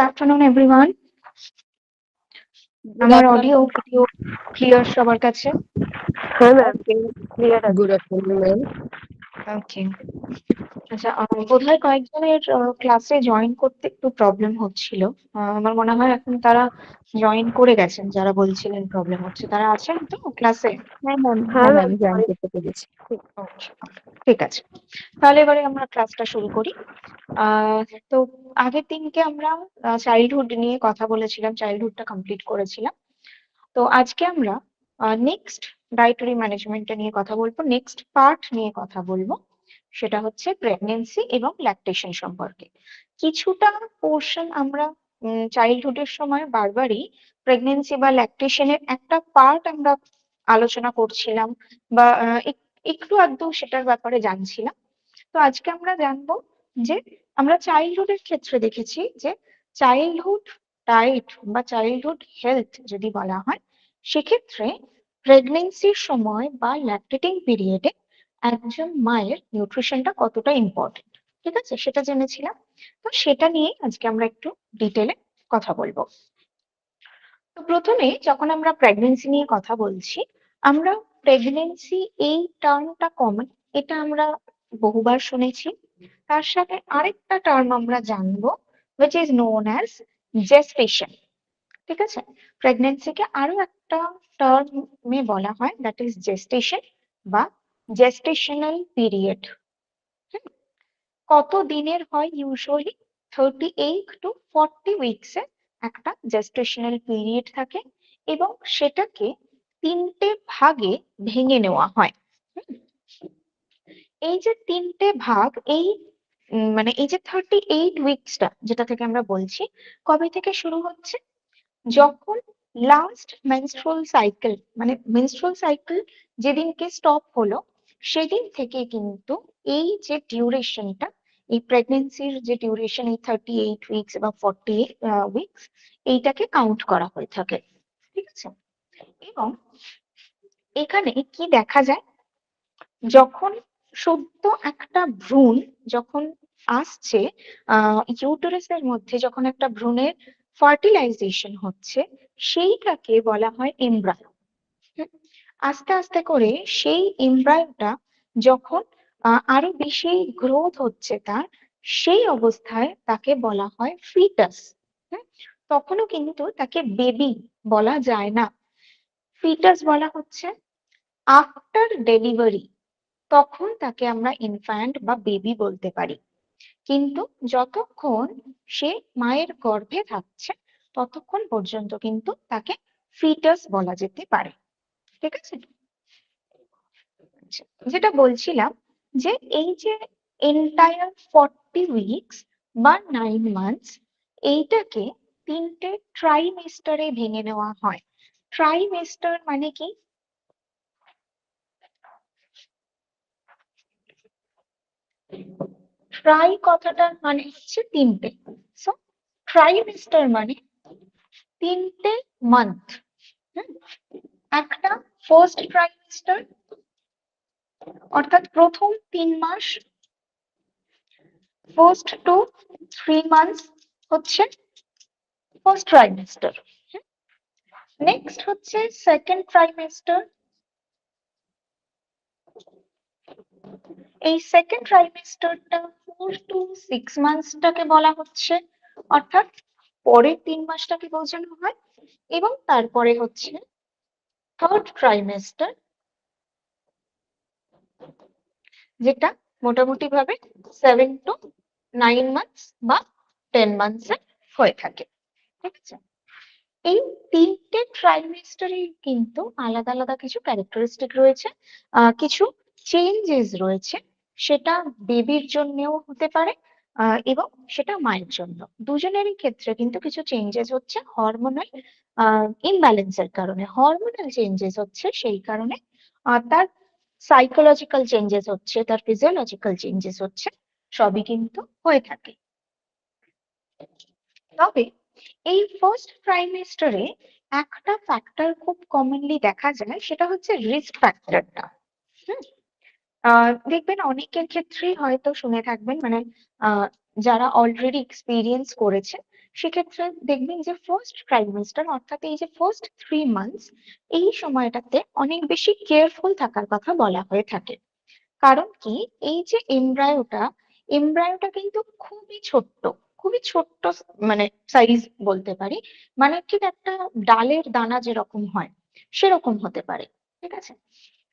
afternoon, everyone. Good আমার audio afternoon. Video clear সবার কাছে? হ্যাঁ ম্যাম, Okay. ক্লিয়ার আছে। Good afternoon, ma'am. ওকে। আচ্ছা, বোধহয় কয়েকজনের ক্লাসে জয়েন করতে একটু প্রবলেম হচ্ছিল। আমার মনে হয় এখন তারা জয়েন করে গেছেন, যারা বলছিলেন প্রবলেম হচ্ছে তারা আছেন তো ক্লাসে? হ্যাঁ ম্যাম, হ্যাঁ হ্যাঁ ম্যাম, ম্যাম, জয়েন করতে পেরেছি। Okay, ঠিক আছে। তাহলে এবারে আমরা ক্লাসটা শুরু করি। আহ তো আগের দিনকে আমরা চাইল্ডহুড নিয়ে কথা বলেছিলাম, চাইল্ডহুডটা কমপ্লিট করেছিলাম। তো আজকে আমরা নেক্সট ডায়েটারি ম্যানেজমেন্টটা নিয়ে কথা বলবো, নেক্সট পার্ট নিয়ে কথা বলবো। সেটা হচ্ছে প্রেগনেন্সি এবং ল্যাকটেশন সম্পর্কে। কিছুটা পোর্শন আমরা চাইল্ডহুডের সময় বারবারই প্রেগনেন্সি বা ল্যাকটেশনের একটা পার্ট আমরা আলোচনা করছিলাম, বা একটু আধটু সেটার ব্যাপারে জানছিলাম। তো আজকে আমরা জানবো যে আমরা চাইল্ডহুডের ক্ষেত্রে দেখেছি যে চাইল্ডহুড ডায়েট বা চাইল্ডহুড হেলথ যদি বলা হয়, সেক্ষেত্রে প্রেগনেন্সির সময় বা ল্যাকটেটিং পিরিয়ডে একজন মায়ের নিউট্রিশনটা কতটা ইম্পর্টেন্ট, ঠিক আছে, সেটা জেনেছিলাম। তো সেটা নিয়ে আজকে আমরা একটু ডিটেলে কথা বলবো। তো প্রথমে যখন আমরা প্রেগনেন্সি নিয়ে কথা বলছি, আমরা প্রেগনেন্সি এই টার্মটা কমন, এটা আমরা বহুবার শুনেছি। তার সাথে আরেকটা টার্ম আমরা জানবো, which is known as gestation, ঠিক আছে। প্রেগনেন্সিকে আরো একটা টার্মে বলা হয়, দ্যাট ইজ জেস্টেশন বা জেস্টেশনাল পিরিয়ড। কত দিনের হয়? ইউজুয়ালি 38 to 40 উইকস এ একটা জেস্টেশনাল পিরিয়ড থাকে, এবং সেটাকে তিনটে ভাগে ভেঙে নেওয়া হয়। হুম, এই যে তিনটে ভাগ, এই মানে এই যে 38 উইকসটা যেটা থেকে আমরা বলছি, কবে থেকে শুরু হচ্ছে? যখন লাস্ট মেনস্ট্রুয়াল সাইকেল, মানে মেনস্ট্রুয়াল সাইকেল যেদিনকে স্টপ হলো, সেদিন থেকে কিন্তু এই যে ডিউরেশনটা, এই প্রেগনেন্সির যে ডিউরেশন, এই 38 উইকস বা 40 উইকস, এইটাকে কাউন্ট করা হয়ে থাকে, ঠিক আছে। এবং এখানে কি দেখা যায়, যখন সদ্য একটা ভ্রূণ যখন আসছে ইউটেরাসের মধ্যে, যখন একটা ভ্রূণের ফার্টিলাইজেশন হচ্ছে, সেইটাকে বলা হয় এমব্রায়ো। আস্তে আস্তে করে সেই এমব্রায়োটা যখন আরো বেশি গ্রোথ হচ্ছে তার, সেই অবস্থায় তাকে বলা হয় ফিটাস। তখনও কিন্তু তাকে বেবি বলা যায় না, ফিটাস বলা হচ্ছে। আফটার ডেলিভারি তখন তাকে আমরা ইনফ্যান্ট বা বেবি বলতে পারি, কিন্তু যতক্ষণ সে মায়ের গর্ভে থাকছে ততক্ষণ পর্যন্ত কিন্তু তাকে ফিটাস বলা যেতে পারে, ঠিক আছে। আচ্ছা, যেটা বলছিলাম যে এই যে এন্টায়ার 40 উইকস বা 9 মান্থস, এইটাকে তিনটে ট্রাইমেস্টারে ভেঙে নেওয়া হয়। ট্রাইমেস্টার মানে কি? ট্রাই কথাটার মানে হচ্ছে তিনটে। সো ট্রাইমেস্টার মানে তিনটে মান্থ। একটা ফার্স্ট ট্রাইমেস্টার, অর্থাৎ প্রথম 3 মাস, ফার্স্ট টু 3 মান্থস হচ্ছে ফার্স্ট ট্রাইমেস্টার। নেক্সট হচ্ছে সেকেন্ড ট্রাইমেস্টার। এই সেকেন্ড ট্রাইমেস্টারটা 4 to 6 মান্থসটাকে বলা হচ্ছে, অর্থাৎ পরের 3 মাসটাকে বোঝানো হয়। এবং তারপরে হচ্ছে থার্ড ট্রাইমেস্টার, যেটা মোটামুটি ভাবে 7 to 9 মান্থস বা 10 মান্থস হয়ে থাকে, ঠিক আছে। এই তিনটে ট্রাইমেস্টারে কিন্তু আলাদা আলাদা কিছু ক্যারেক্টারিস্টিক রয়েছে, কিছু চেঞ্জেস রয়েছে। সেটা বেবির জন্যও হতে পারে, এবং সেটা মায়ের জন্য, দুজনেরই ক্ষেত্রে কিন্তু কিছু চেঞ্জেস হচ্ছে হরমোনাল ইমব্যালেন্সের কারণে। হরমোনাল চেঞ্জেস হচ্ছে সেই কারণে, তার সাইকোলজিক্যাল চেঞ্জেস হচ্ছে, তার ফিজিওলজিক্যাল চেঞ্জেস হচ্ছে, সবই কিন্তু হয়ে থাকে। তবে এই ফার্স্ট ট্রাইমেস্টারে একটা ফ্যাক্টর খুব কমনলি দেখা যায়, সেটা হচ্ছে রিস্ক ফ্যাক্টরটা। দেখবেন অনেকের ক্ষেত্রেই হয়তো শুনে থাকবেন, মানে যারা অলরেডি এক্সপিরিয়েন্স করেছেন, সেক্ষেত্রে দেখবেন যে ফার্স্ট ট্রাইমেস্টার অর্থাৎ এই যে ফার্স্ট 3 মান্থস, এই সময়টাতে অনেক বেশি কেয়ারফুল থাকার কথা বলা হয়ে থাকে। কারণ কি, এই যে এমব্রায়োটা কিন্তু খুবই ছোট্ট, মানে সাইজ বলতে পারি, মানে ঠিক একটা ডালের দানা যেরকম হয় সেরকম হতে পারে। ঠিক আছে,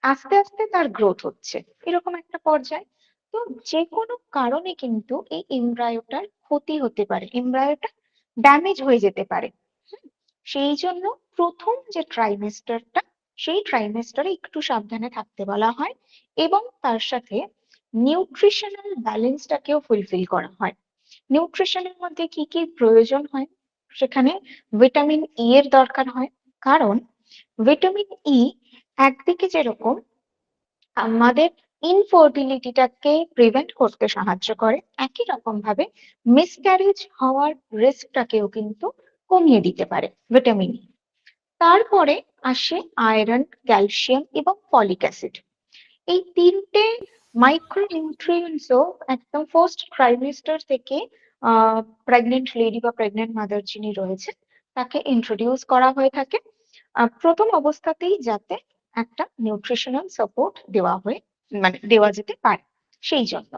আস্তে আস্তে তার গ্রোথ হচ্ছে, এরকম একটা পর্যায়। তো যে কোনো কারণে কিন্তু এই এমব্রায়োটার ক্ষতি হতে পারে, এমব্রায়োটা ড্যামেজ হয়ে যেতে পারে। হুম, সেই জন্য প্রথম যে ট্রাইমেস্টারটা, সেই ট্রাইমেস্টারে একটু সাবধানে থাকতে বলা হয়, এবং তার সাথে নিউট্রিশনাল ব্যালেন্সটাকেও ফুলফিল করা হয়। নিউট্রিশনের মধ্যে কি কি প্রয়োজন হয়, সেখানে ভিটামিন ই এর দরকার হয়। কারণ ভিটামিন ই একদিকে যেরকম আমাদের ইনফার্টিলিটিটাকে প্রিভেন্ট করতে সাহায্য করে, একই রকম ভাবে মিসক্যারেজ হওয়ার রিস্কটাকেও কিন্তু কমিয়ে দিতে পারে ভিটামিন ই। তারপরে আসে আয়রন, ক্যালসিয়াম এবং ফলিক অ্যাসিড। এই তিনটে মাইক্রো নিউট্রিয়েন্টসও একদম ফার্স্ট ট্রাইমেস্টার থেকে প্রেগনেন্ট লেডি বা প্রেগনেন্ট মাদার যিনি রয়েছে তাকে ইন্ট্রোডিউস করা হয়ে থাকে, প্রথম অবস্থাতেই, যাতে একটা নিউট্রিশনাল সাপোর্ট দেওয়া যেতে পারে। সেই জন্য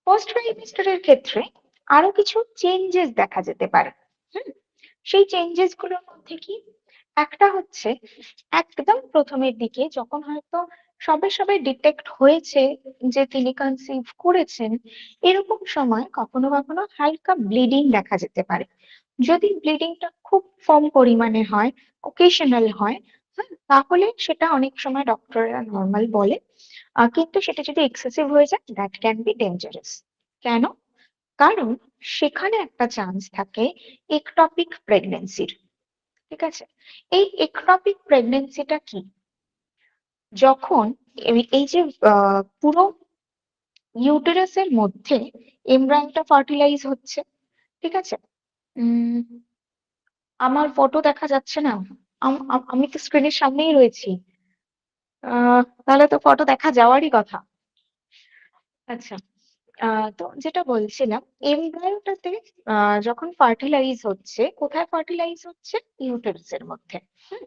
পোস্ট ট্রাইমেস্টারের ক্ষেত্রে আরো কিছু চেঞ্জেস দেখা যেতে পারে। হুম, সেই চেঞ্জেস গুলোর মধ্যে কি, একটা হচ্ছে একদম প্রথমের দিকে যখন হয়তো সবে সবে ডিটেক্ট হয়েছে যে তিনি কনসিভ করেছেন, এরকম সময় কখনো কখনো হালকা ব্লিডিং দেখা যেতে পারে। যদি ব্লিডিংটা খুব কম পরিমাণে হয়, ওকেশনাল হয়, তাহলে সেটা অনেক সময় ডক্টররা নর্মাল বলে, কিন্তু সেটা যদি এক্সেসিভ হয়ে যায়, দ্যাট ক্যান বি ডেঞ্জারাস। কেন? কারণ সেখানে একটা চান্স থাকে একটপিক প্রেগনেন্সির। ঠিক আছে, এই একটপিক প্রেগনেন্সিটা কি, যখন এই যে পুরো ইউটেরাসের মধ্যে এমব্রায়োটা ফার্টিলাইজ হচ্ছে। ঠিক আছে, উম আমার ফটো দেখা যাচ্ছে না, আমি তো স্ক্রিনের সামনেই রয়েছি। তাহলে তো ফটো দেখা যাওয়ারই কথা। আচ্ছা, তো যেটা বলছিলাম, এমব্রায়োটাতে যখন ফার্টিলাইজ হচ্ছে, কোথায় ফার্টিলাইজ হচ্ছে? ইউটেরাসের মধ্যে। হুম,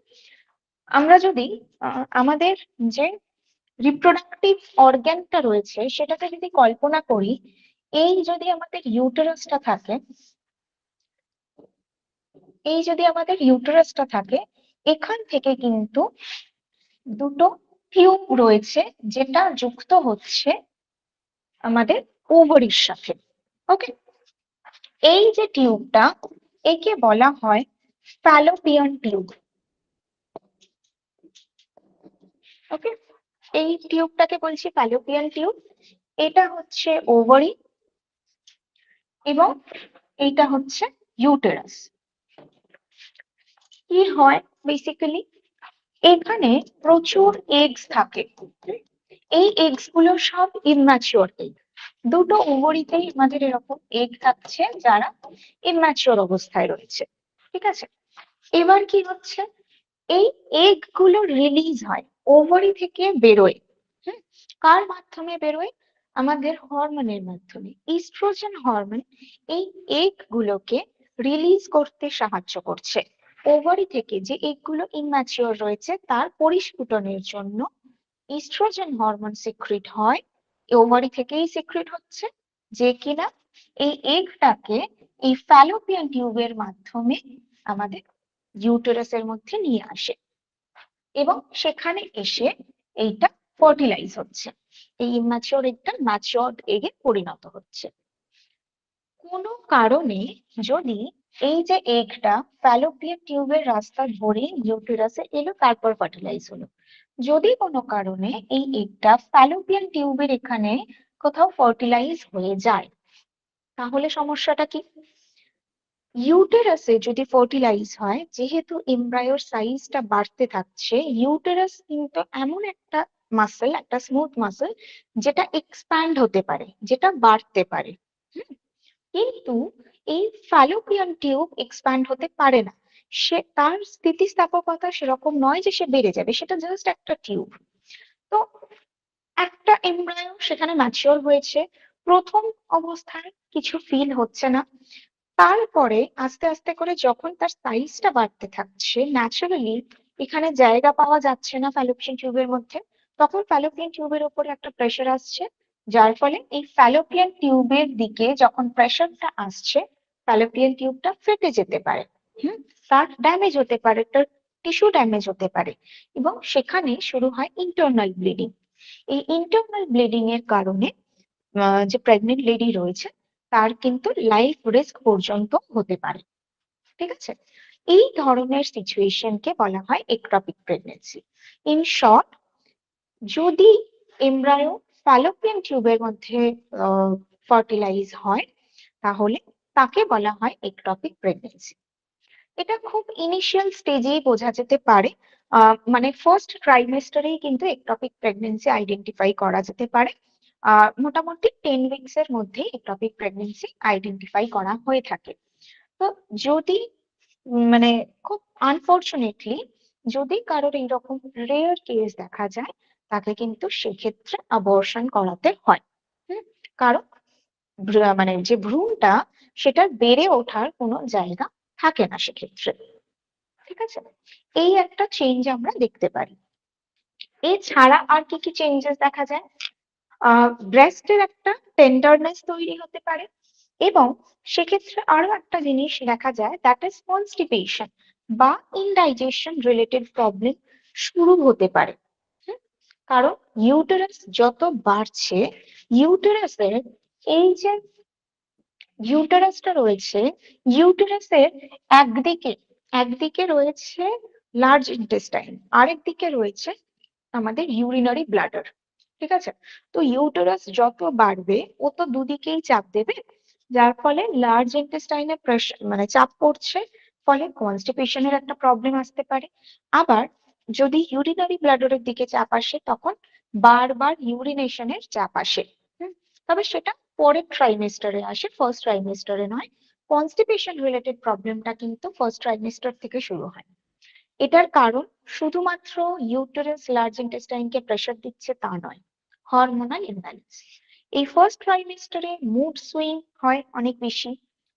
আমরা যদি আমাদের যে রিপ্রোডাক্টিভ অর্গ্যানটা রয়েছে সেটাকে যদি কল্পনা করি, এই যদি আমাদের ইউটেরাসটা থাকে, এখান থেকে কিন্তু দুটো টিউব রয়েছে যেটা যুক্ত হচ্ছে আমাদের ওভারির সাথে। ওকে, এই যে টিউবটা, একে বলা হয় ফ্যালোপিয়ান টিউব। ওকে, এই টিউবটাকে বলছি ফ্যালোপিয়ান টিউব। এটা হচ্ছে ওভারি এবং এইটা হচ্ছে ইউটেরাস। কি হয় বেসিক্যালি, এখানে প্রচুর এগস থাকে। এই এগস গুলো সব ইম্যাচিওর এগ। দুটো ওভারিতেই আমাদের এরকম এগ থাকছে যারা ইম্যাচিওর অবস্থায় রয়েছে। ঠিক আছে, এবার কি হচ্ছে, এই এগ গুলো রিলিজ হয়, ওভারি থেকে বেরোয়। হুম, কার মাধ্যমে বেরোয়? আমাদের হরমোনের মাধ্যমে, ইস্ট্রোজেন হরমোন এই এগ গুলোকে রিলিজ করতে সাহায্য করছে। ওভারি থেকে যে এগ গুলো ইম্যাচিওর রয়েছে তার পরিস্ফুটনের জন্য ইস্ট্রোজেন হরমোন সিক্রিট হয়, ওভারি থেকেই সিক্রিট হচ্ছে, যে কিনা এই এগটাকে এই ফ্যালোপিয়ান টিউবের মাধ্যমে আমাদের ইউটেরাসের মধ্যে নিয়ে আসে, এবং সেখানে এসে এইটা ফার্টিলাইজ হচ্ছে, এই ইম্যাচিওর এগটা ম্যাচিওরড এগে পরিণত হচ্ছে। কোনো কারণে যদি এই যে এগটা ফ্যালোপিয়ান টিউবের রাস্তা ধরে ইউটেরাসে এলো, তারপর ফার্টিলাইজ হলো, যদি কোনো কারণে এই এগটা ফ্যালোপিয়ান টিউবের এখানে কোথাও ফার্টিলাইজ হয়ে যায়, তাহলে সমস্যাটা কি? ইউটেরাসে যদি ফার্টিলাইজ হয়, যেহেতু এমব্রায়োর সাইজটা বাড়তে থাকছে, ইউটেরাস কিন্তু এমন একটা মাসল, একটা স্মুথ মাসল, যেটা এক্সপ্যান্ড হতে পারে, যেটা বাড়তে পারে। হুম, কিন্তু এই ফ্যালোপিয়ান টিউব এক্সপ্যান্ড হতে পারে না। সে তার স্থিতিস্থাপকতা সেরকম নয় যে সে বেড়ে যাবে, সেটা জাস্ট একটা টিউব। তো একটা এমব্রায়ো সেখানে ম্যাচিওর হয়েছে, প্রথম অবস্থায় কিছু ফিল হচ্ছে না, তারপরে আস্তে আস্তে করে যখন তার সাইজটা বাড়তে থাকছে, ন্যাচারালি এখানে জায়গা পাওয়া যাচ্ছে না ফ্যালোপিয়ান টিউবের মধ্যে, তখন ফ্যালোপিয়ান টিউবের উপরে একটা প্রেশার আসছে, যার ফলে এই ফ্যালোপিয়ান টিউবের দিকে যখন প্রেশারটা আসছে, ফ্যালোপিয়ান টিউবটা ফেটে যেতে পারে। তার ড্যামেজ হতে পারে, তার টিস্যু ড্যামেজ হতে পারে, এবং সেখানে শুরু হয় ইন্টারনাল ব্লিডিং। এই ইন্টারনাল ব্লিডিং এর কারণে যে প্রেগনেন্ট লেডি রয়েছে তার কিন্তু লাইফ রিস্ক পর্যন্ত হতে পারে। ঠিক আছে, এই ধরনের সিচুয়েশনকে বলা হয় একটপিক প্রেগনেন্সি। ইন শর্ট, যদি এমব্রায়ো ফ্যালোপিয়ান টিউবের মধ্যে ফার্টিলাইজ হয়, তাহলে তাকে বলা হয় একটপিক প্রেগনেন্সি। এটা খুব ইনিশিয়াল স্টেজেই বোঝা যেতে পারে, মানে ফার্স্ট ট্রাইমেস্টারেই কিন্তু একটপিক প্রেগনেন্সি আইডেন্টিফাই করা যেতে পারে। মোটামুটি 10 উইকস এর মধ্যে একটপিক প্রেগনেন্সি আইডেন্টিফাই করা হয়ে থাকে। তো যদি মানে খুব আনফরচুনেটলি যদি কারোর এইরকম রেয়ার কেস দেখা যায়, তাকে কিন্তু সেক্ষেত্রে অ্যাবর্শন করাতে হয়। হুম, কারণ মানে যে ভ্রূণটা, সেটার বেড়ে ওঠার কোনো জায়গা থাকে না সেক্ষেত্রে। ঠিক আছে, এই একটা চেঞ্জ আমরা দেখতে পারি। এছাড়া আর কি কি চেঞ্জেস দেখা যায়? ব্রেস্টের একটা টেন্ডারনেস তৈরি হতে পারে, এবং সেক্ষেত্রে আরো একটা জিনিস দেখা যায়, দ্যাট ইজ কনস্টিপেশন বা ইনডাইজেশন রিলেটেড প্রবলেম শুরু হতে পারে। হুম, কারণ ইউটেরাস যত বাড়ছে, ইউটেরাসের এই যে ইউটেরাসটা রয়েছে, ইউটেরাসের একদিকে একদিকে রয়েছে লার্জ ইন্টেস্টাইন, আরেক দিকে রয়েছে আমাদের ইউরিনারি ব্লাডার। ঠিক আছে, তো ইউটেরাস যত বাড়বে ও তো দুদিকেই চাপ দেবে, যার ফলে লার্জ ইন্টেস্টাইনে প্রেশার মানে চাপ পড়ছে, ফলে কনস্টিপেশনের একটা প্রবলেম আসতে পারে। আবার যদি ইউরিনারি ব্লাডারের দিকে চাপ আসে, তখন বারবার ইউরিনেশনের চাপ আসে। হুম, তবে সেটা পরের ট্রাইমেস্টারে আসে, ফার্স্ট ট্রাইমেস্টারে নয়। কনস্টিপেশন রিলেটেড প্রবলেমটা কিন্তু ফার্স্ট ট্রাইমেস্টার থেকে শুরু হয়। এটার কারণ শুধুমাত্র ইউটেরাস লার্জ ইন্টেস্টাইনকে প্রেশার দিচ্ছে তা নয়, হরমোনাল ইমব্যালেন্স। এই ফার্স্ট ট্রাইমেস্টারে মুড সুইং হয় অনেক বেশি,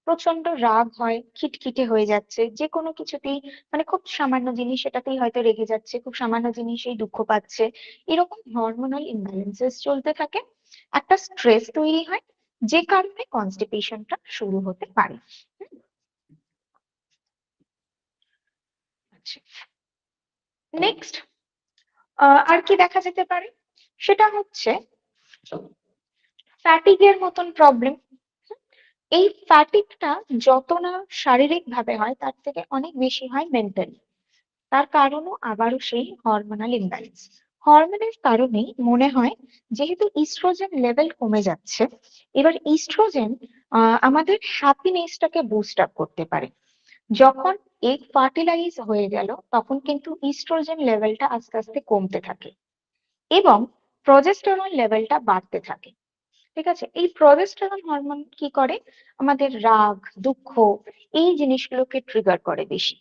প্রচন্ড রাগ হয়, খিটখিটে হয়ে যাচ্ছে যে কোনো কিছুতেই, মানে খুব সামান্য জিনিস সেটাতেই হয়তো রেগে যাচ্ছে, খুব সামান্য জিনিসেই দুঃখ পাচ্ছে, এরকম হরমোনাল ইমব্যালেন্সেস চলতে থাকে। একটা স্ট্রেস তৈরি হয়, যে কারণে কনস্টিপেশনটা শুরু হতে পারে। আচ্ছা, নেক্সট আর কি দেখা যেতে পারে? সেটা হচ্ছে ফ্যাটিগের মতন প্রবলেম। এই ফ্যাটিগটা যত না শারীরিক ভাবে হয়, তার থেকে অনেক বেশি হয় মেন্টালি। তার কারণও আবারও সেই হরমোনাল ইমব্যালেন্স। হরমোনের কারণেই মনে হয়, যেহেতু ইস্ট্রোজেন লেভেল কমে যাচ্ছে, এবার ইস্ট্রোজেন আমাদের হ্যাপিনেসটাকে বুস্ট আপ করতে পারে। যখন এগ ফার্টিলাইজ হয়ে গেল, তখন কিন্তু ইস্ট্রোজেন লেভেলটা আস্তে আস্তে কমতে থাকে, এবং প্রজেস্টেরন লেভেলটা বাড়তে থাকে। ঠিক আছে, এই প্রজেস্টেরন হরমোন কি করে? আমাদের রাগ, দুঃখ, এই জিনিসগুলোকে ট্রিগার করে বেশি।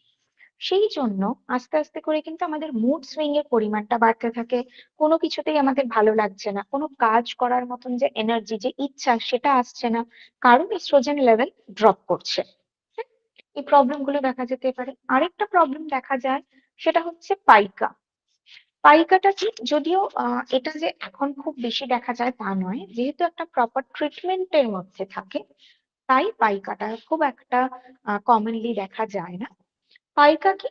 সেই জন্য আস্তে আস্তে করে কিন্তু আমাদের মুড সুইং এর পরিমাণটা বাড়তে থাকে। কোনো কিছুতেই আমাদের ভালো লাগছে না, কোনো কাজ করার মতন যে এনার্জি, যে ইচ্ছা, সেটা আসছে না, কারণ এস্ট্রোজেন লেভেল ড্রপ করছে। হুম, এই প্রবলেম গুলো দেখা যেতে পারে। আরেকটা প্রবলেম দেখা যায়, সেটা হচ্ছে পাইকা। পাইকাটা কি? যদিও এটা যে এখন খুব বেশি দেখা যায় তা নয়, যেহেতু একটা প্রপার ট্রিটমেন্টের মধ্যে থাকে, তাই পাইকাটা খুব একটা কমনলি দেখা যায় না। পাইকা কি?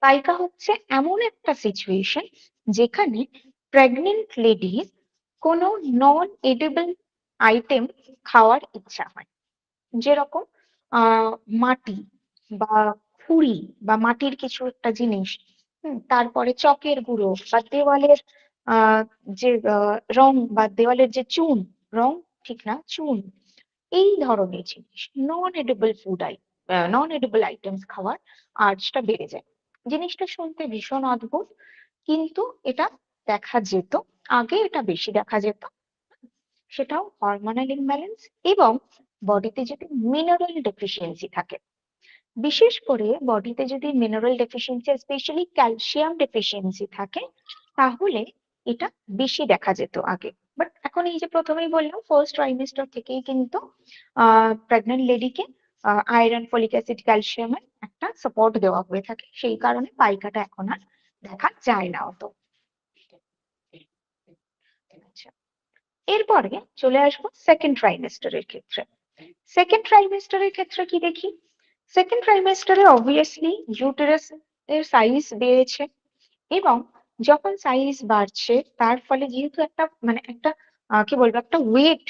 পাইকা হচ্ছে এমন একটা সিচুয়েশন যেখানে প্রেগনেন্ট লেডির কোনো নন এডিবল আইটেম খাওয়ার ইচ্ছা হয়। যেরকম আহ মাটি বা খুড়ি বা মাটির কিছু একটা জিনিস, তারপরে চকের গুঁড়ো বা দেওয়ালের আহ যে রং, বা দেওয়ালের যে চুন, রং ঠিক না, চুন, এই ধরনের জিনিস, নন এডিবল আইটেমস খাওয়ার আর্জটা বেড়ে যায়। জিনিসটা শুনতে ভীষণ অদ্ভুত, কিন্তু এটা দেখা যেত, আগে এটা বেশি দেখা যেত। সেটাও হরমোনাল ইমব্যালেন্স, এবং বডিতে যদি মিনারেল ডেফিসিয়েন্সি থাকে, বিশেষ করে বডিতে যদি mineral deficiency, specially calcium deficiency থাকে, তাহলে এটা বেশি দেখা যেত আগে। বাট এখন এই যে প্রথমেই বললাম, ফার্স্ট ট্রাইমেস্টার থেকেই কিন্তু প্রেগনেন্ট লেডিকে আয়রন, ফলিক অ্যাসিড, ক্যালসিয়ামের একটা সাপোর্ট দেওয়া হয়ে থাকে, সেই কারণে পাইকাটা এখন আর দেখা যায় না অত। আচ্ছা, এরপরে চলে আসবো সেকেন্ড ট্রাইমেস্টারের ক্ষেত্রে। সেকেন্ড ট্রাইমেস্টারের ক্ষেত্রে কি দেখি? সেকেন্ড ট্রাইমেস্টারে অবভিয়াসলি ইউটেরাস এর সাইজ বেড়েছে, এবং যখন সাইজ বাড়ছে তার ফলে যেহেতু একটা মানে একটা কি বলবো, একটা ওয়েট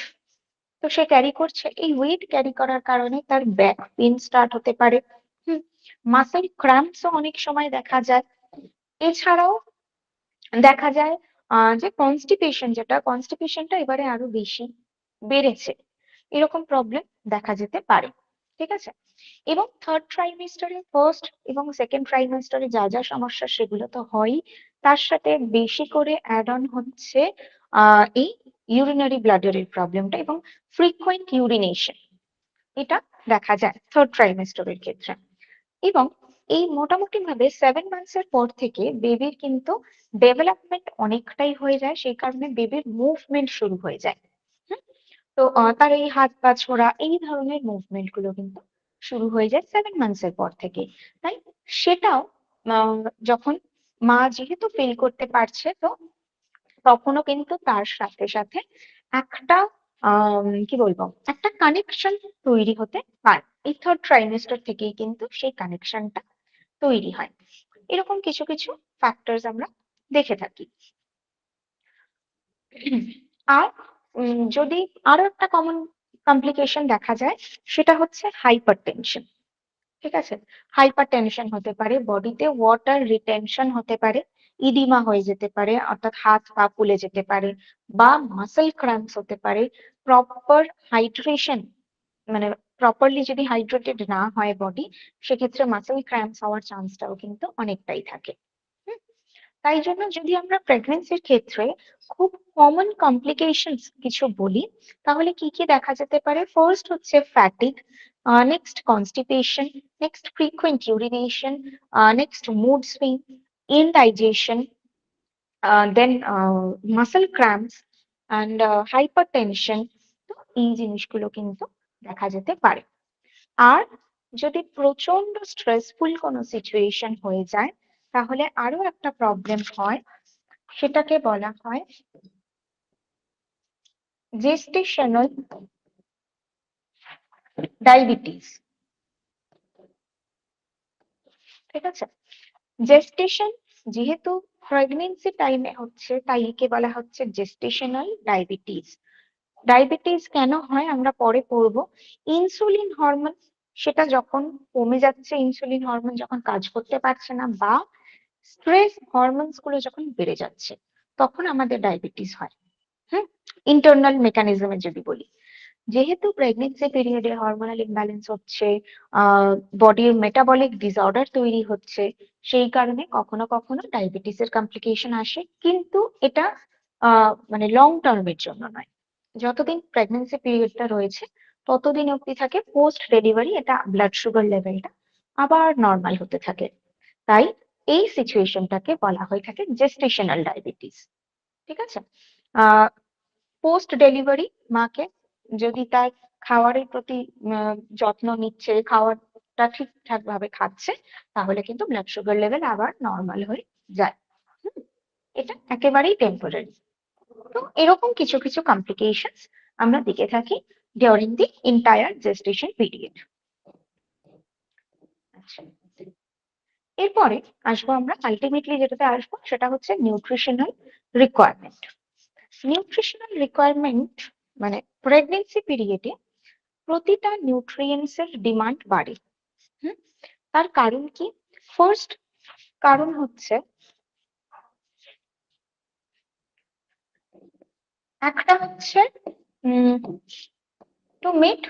তো সে ক্যারি করছে, এই ওয়েট ক্যারি করার কারণে তার ব্যাক পেন স্টার্ট হতে পারে। মাসেল ক্র্যাম্পসও অনেক সময় দেখা যায়। এছাড়াও দেখা যায় যে কনস্টিপেশনটা এবারে আরো বেশি বেড়েছে, এরকম প্রবলেম দেখা যেতে পারে। ঠিক আছে, এবং থার্ড ট্রাইমেস্টারে ফার্স্ট এবং সেকেন্ড ট্রাইমেস্টারে যা যা সমস্যা সেগুলো তো হয়ই, তার সাথে বেশি করে অ্যাড অন হচ্ছে এই ইউরিনারি ব্লাডারের প্রবলেমটা এবং ফ্রিকুয়েন্ট ইউরিনেশন, এটা দেখা যায় থার্ড ট্রাইমেস্টারের ক্ষেত্রে। এবং এই মোটামুটি ভাবে 7 মান্থস এর পর থেকে বেবির কিন্তু ডেভেলপমেন্ট অনেকটাই হয়ে যায়, সেই কারণে বেবির মুভমেন্ট শুরু হয়ে যায়। হুম, তো তার এই হাত পা ছোড়া এই ধরনের মুভমেন্ট গুলো কিন্তু শুরু হয়ে যায় 7 মান্থস এর পর থেকে। তাই সেটাও যখন মা যেহেতু ফিল করতে পারছে, তো তখনও কিন্তু তার সাথে সাথে একটা কি বলবো, একটা কানেকশন তৈরি হতে পারে। এই থার্ড ট্রাইমেস্টার থেকেই কিন্তু সেই কানেকশনটা তৈরি হয়। এরকম কিছু কিছু ফ্যাক্টরস আমরা দেখে থাকি। আর যদি আরো একটা কমন কমপ্লিকেশন দেখা যায়, সেটা হচ্ছে হাইপার টেনশন। ঠিক আছে, হাইপার টেনশন হতে পারে, বডিতে ওয়াটার রিটেনশন হতে পারে, ইডিমা হয়ে যেতে পারে, অর্থাৎ হাত পা ফুলে যেতে পারে, বা মাসেল ক্র্যাম্পস হতে পারে। প্রপার হাইড্রেশন মানে প্রপারলি যদি হাইড্রেটেড না হয় বডি, সেক্ষেত্রে মাসেল ক্র্যাম্পস হওয়ার চান্সটাও কিন্তু অনেকটাই থাকে। হুম, তাই জন্য যদি আমরা প্রেগনেন্সির ক্ষেত্রে খুব কমন কমপ্লিকেশনস কিছু বলি, তাহলে কি কি দেখা যেতে পারে? ফার্স্ট হচ্ছে fatigue, next constipation, next frequent urination, next mood swing, indigestion, then muscle cramps and hypertension. তো এই জিনিসগুলো কিন্তু দেখা যেতে পারে। আর যদি প্রচন্ড স্ট্রেসফুল কোনো সিচুয়েশন হয়ে যায়, তাহলে আরো একটা প্রবলেম হয়, সেটাকে বলা হয় জেস্টেশনাল ডায়াবেটিস। ঠিক আছে, জেস্টেশন যেহেতু প্রেগনেন্সি টাইমে হচ্ছে, তাই একে বলা হচ্ছে জেস্টেশনাল ডায়াবেটিস। ডায়াবেটিস কেন হয় আমরা পরে পড়বো। ইনসুলিন হরমোন সেটা যখন কমে যাচ্ছে, ইনসুলিন হরমোন যখন কাজ করতে পারছে না, বা স্ট্রেস হরমোনস গুলো যখন বেড়ে যাচ্ছে, তখন আমাদের ডায়াবেটিস হয়। হুম, ইন্টারনাল মেকানিজমে যদি বলি, যেহেতু প্রেগনেন্সি পিরিয়ডে হরমোনাল ইমব্যালেন্স হচ্ছে, বডির মেটাবলিক ডিসঅর্ডার তৈরি হচ্ছে, সেই কারণে কখনো কখনো ডায়াবেটিসের কমপ্লিকেশন আসে, কিন্তু এটা মানে লং টার্মের জন্য নয়। যতদিন প্রেগনেন্সি পিরিয়ডটা রয়েছে ততদিন অবধি থাকে, পোস্ট ডেলিভারি এটা ব্লাড সুগার লেভেলটা আবার নর্মাল হতে থাকে। তাই এই সিচুয়েশনটাকে বলা হয়ে থাকে জেস্টেশনাল ডায়াবেটিস। ঠিক আছে, পোস্ট ডেলিভারি মাকে যদি তার খাবারের প্রতি যত্ন নিচ্ছে, খাবারটা ঠিকঠাক ভাবে খাচ্ছে, তাহলে কিন্তু ব্লাড সুগার লেভেল আবার নর্মাল হয়ে যায়। হুম, এটা একেবারেই টেম্পোরারি। তো এরকম কিছু কিছু কমপ্লিকেশনস আমরা দেখে থাকি during the entire gestation period. আচ্ছা, এরপরে আসবো আমরা আলটিমেটলি যেটাতে আসবো, সেটা হচ্ছে নিউট্রিশনাল রিকোয়ারমেন্ট। নিউট্রিশনাল রিকোয়ারমেন্ট মানে প্রেগনেন্সি পিরিয়ডে প্রতিটা নিউট্রিয়েন্টস এর ডিমান্ড বাড়ে। হুম, তার কারণ কি? ফার্স্ট কারণ হচ্ছে, একটা হচ্ছে to meet